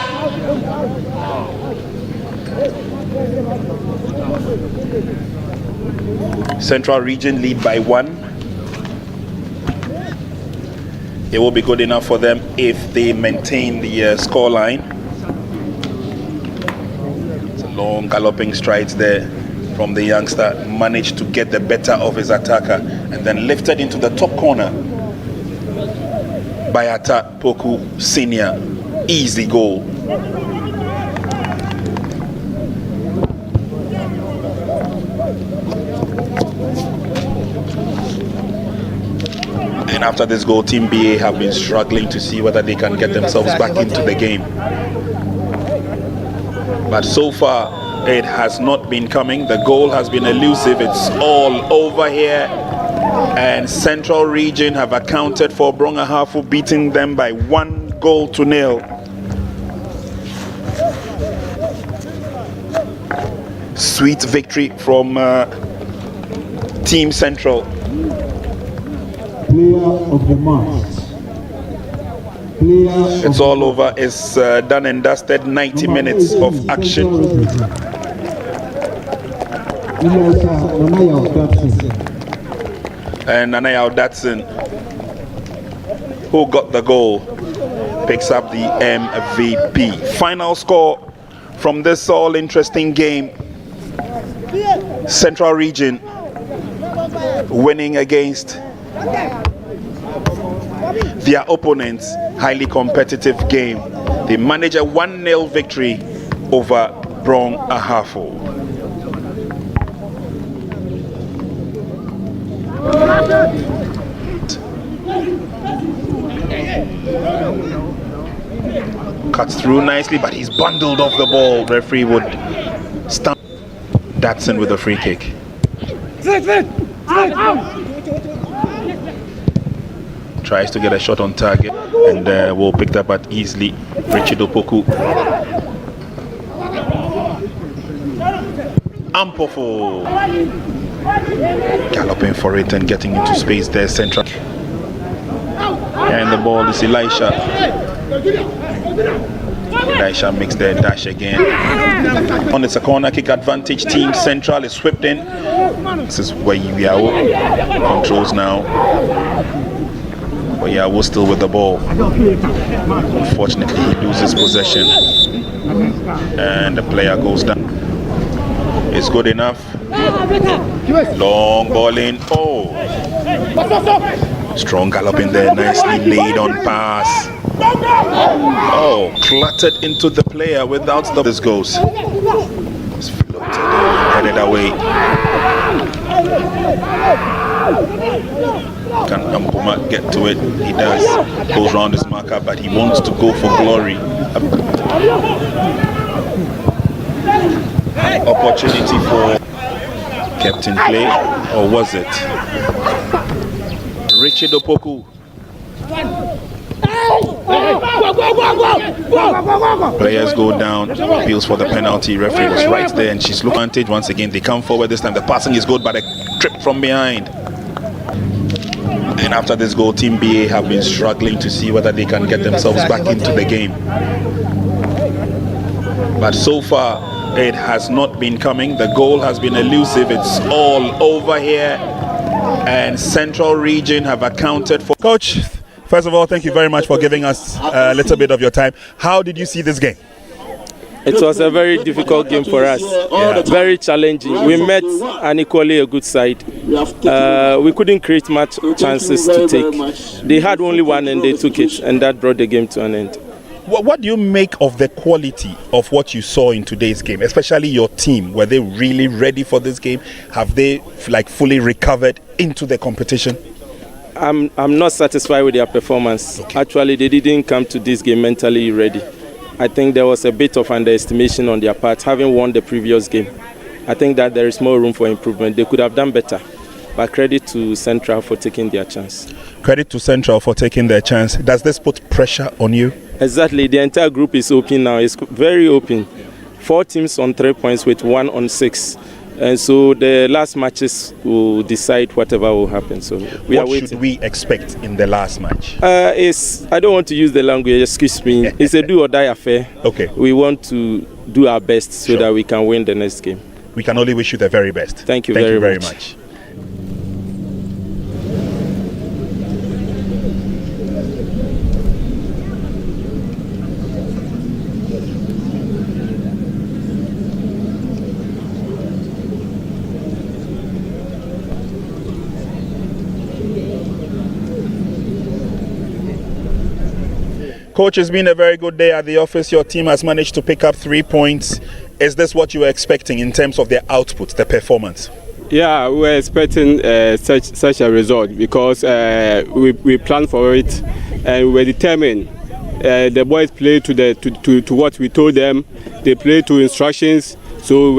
Speaker 1: Central Region lead by 1. It will be good enough for them if they maintain the score line. Long galloping strides there from the youngster, managed to get the better of his attacker and then lifted into the top corner by Ata Poku Senior. Easy goal. And after this goal, Team BA have been struggling to see whether they can get themselves back into the game. But so far, it has not been coming. The goal has been elusive. It's all over here. And Central Region have accounted for Brong Ahafo, beating them by 1-0. Sweet victory from Team Central.
Speaker 3: Player of the match.
Speaker 1: It's all over. It's done and dusted. 90 minutes of action. And Nanaya Datsun, who got the goal, picks up the MVP. Final score from this all interesting game: Central Region winning against their opponents. Highly competitive game. They manage a 1-0 victory over Brong Ahafo. Cuts through nicely, but he's bundled off the ball. Referee would stamp. Datsun with a free kick. Tries to get a shot on target and will pick that up easily. Richard Opoku. Ampofo galloping for it and getting into space there. Central. And the ball is Elisha. Elisha makes the dash again. On it's a corner kick advantage. Team Central is swept in. This is where Yawo controls now. But Yawo still with the ball. Unfortunately, he loses possession. And the player goes down. It's good enough. Long ball in. Oh. Strong gallop in there. Nicely laid on pass. Oh, cluttered into the player without the. This goes. It's floated and headed away. Can Ampoma get to it? He does. Goes round his marker, but he wants to go for glory. Opportunity for kept in play, or was it? Richard Opoku. Players go down, appeals for the penalty. Referee was right there, and she's looking advantage once again. They come forward this time. The passing is good, but a trip from behind. And after this goal, Team BA have been struggling to see whether they can get themselves back into the game. But so far, it has not been coming. The goal has been elusive. It's all over here. And Central Region have accounted for. Coach, first of all, thank you very much for giving us a little bit of your time. How did you see this game?
Speaker 4: It was a very difficult game for us, very challenging. We met an equally a good side. We couldn't create much chances to take. They had only one and they took it, and that brought the game to an end.
Speaker 1: What do you make of the quality of what you saw in today's game, especially your team? Were they really ready for this game? Have they fully recovered into the competition?
Speaker 4: I'm not satisfied with their performance.
Speaker 1: Okay.
Speaker 4: Actually, they didn't come to this game mentally ready. I think there was a bit of underestimation on their part, having won the previous game. I think that there is more room for improvement. They could have done better. But credit to Central for taking their chance.
Speaker 1: Credit to Central for taking their chance. Does this put pressure on you?
Speaker 4: Exactly. The entire group is open now. It's very open. 4 teams on 3 points with 1 on 6. And so the last matches will decide whatever will happen. So we are waiting.
Speaker 1: What should we expect in the last match?
Speaker 4: I don't want to use the language, excuse me. It's a do or die affair.
Speaker 1: Okay.
Speaker 4: We want to do our best so that we can win the next game.
Speaker 1: We can only wish you the very best.
Speaker 4: Thank you very
Speaker 1: much. Coach, it's been a very good day at the office. Your team has managed to pick up 3 points. Is this what you were expecting in terms of their output, the performance?
Speaker 3: Yeah, we were expecting such a result because we planned for it and we were determined. The boys played to what we told them. They played to instructions. So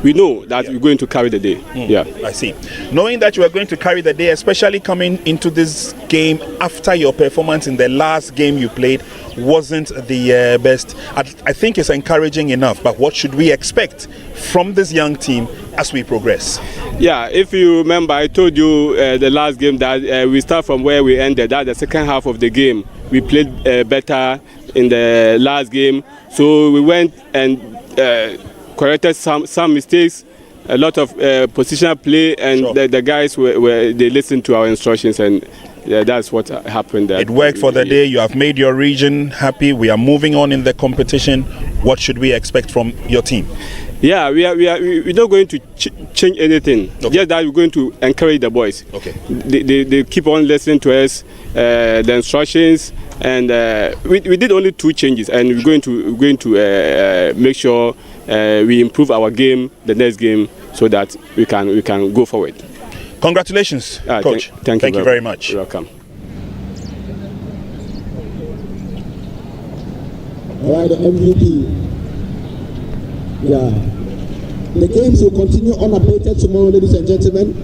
Speaker 3: we know that we're going to carry the day. Yeah,
Speaker 1: I see. Knowing that you are going to carry the day, especially coming into this game after your performance in the last game you played wasn't the best, I think it's encouraging enough. But what should we expect from this young team as we progress?
Speaker 3: Yeah, if you remember, I told you the last game that we start from where we ended. That the second half of the game, we played better in the last game. So we went and corrected some mistakes, a lot of positional play, and
Speaker 1: sure.
Speaker 3: the guys they listened to our instructions, and that's what happened.
Speaker 1: It worked for the day. You have made your region happy. We are moving on in the competition. What should we expect from your team?
Speaker 3: Yeah, we're not going to change anything. Okay. Just that we're going to encourage the boys.
Speaker 1: Okay.
Speaker 3: They keep on listening to us, the instructions, and we did only 2 changes, and we're going to make sure we improve our game the next game so that we can go forward.
Speaker 1: Congratulations, Coach.
Speaker 3: Thank you
Speaker 1: very much.
Speaker 3: You're welcome.
Speaker 5: All right, the MVP. Yeah. The games will continue unabated tomorrow, ladies and gentlemen.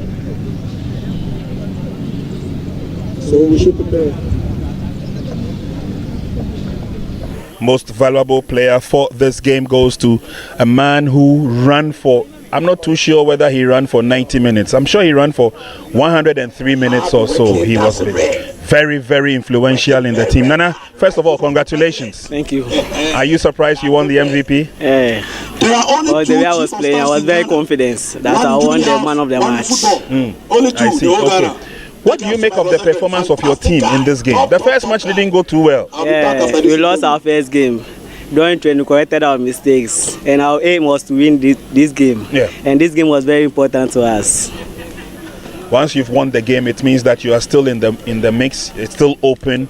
Speaker 5: So we should prepare.
Speaker 1: Most valuable player for this game goes to a man who ran for, I'm not too sure whether he ran for 90 minutes. I'm sure he ran for 103 minutes or so. He was very, very influential in the team. Nana, first of all, congratulations.
Speaker 6: Thank you.
Speaker 1: Are you surprised you won the MVP?
Speaker 6: Well, the way I was playing, I was very confident that I won the man of the match.
Speaker 1: I see. Okay. What do you make of the performance of your team in this game? The first match didn't go too well.
Speaker 6: Yeah, we lost our first game. During training, we corrected our mistakes, and our aim was to win this game.
Speaker 1: Yeah.
Speaker 6: And this game was very important to us.
Speaker 1: Once you've won the game, it means that you are still in the mix. It's still open.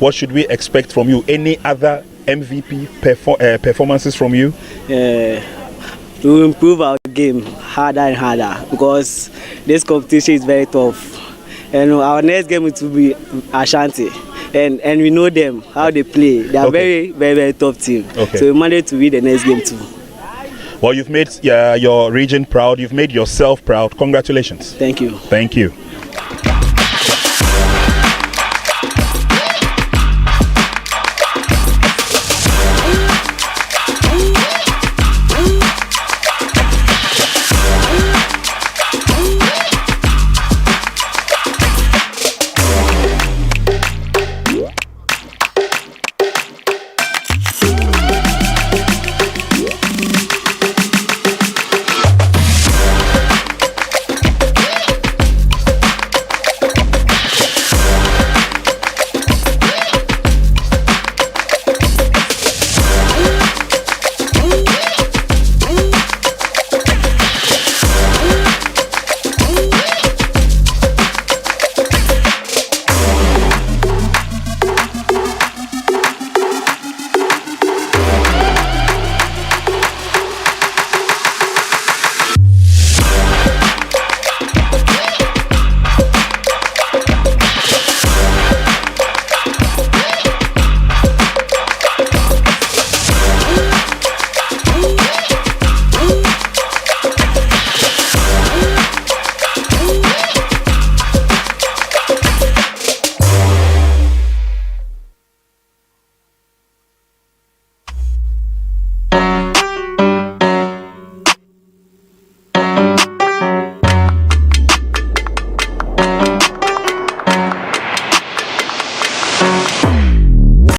Speaker 1: What should we expect from you? Any other MVP performances from you?
Speaker 6: To improve our game harder and harder, because this competition is very tough. And our next game will be Ashanti, and we know them, how they play. They are very, very, very tough team.
Speaker 1: Okay.
Speaker 6: So we managed to win the next game too.
Speaker 1: Well, you've made your region proud. You've made yourself proud. Congratulations.
Speaker 6: Thank you.
Speaker 1: Thank you.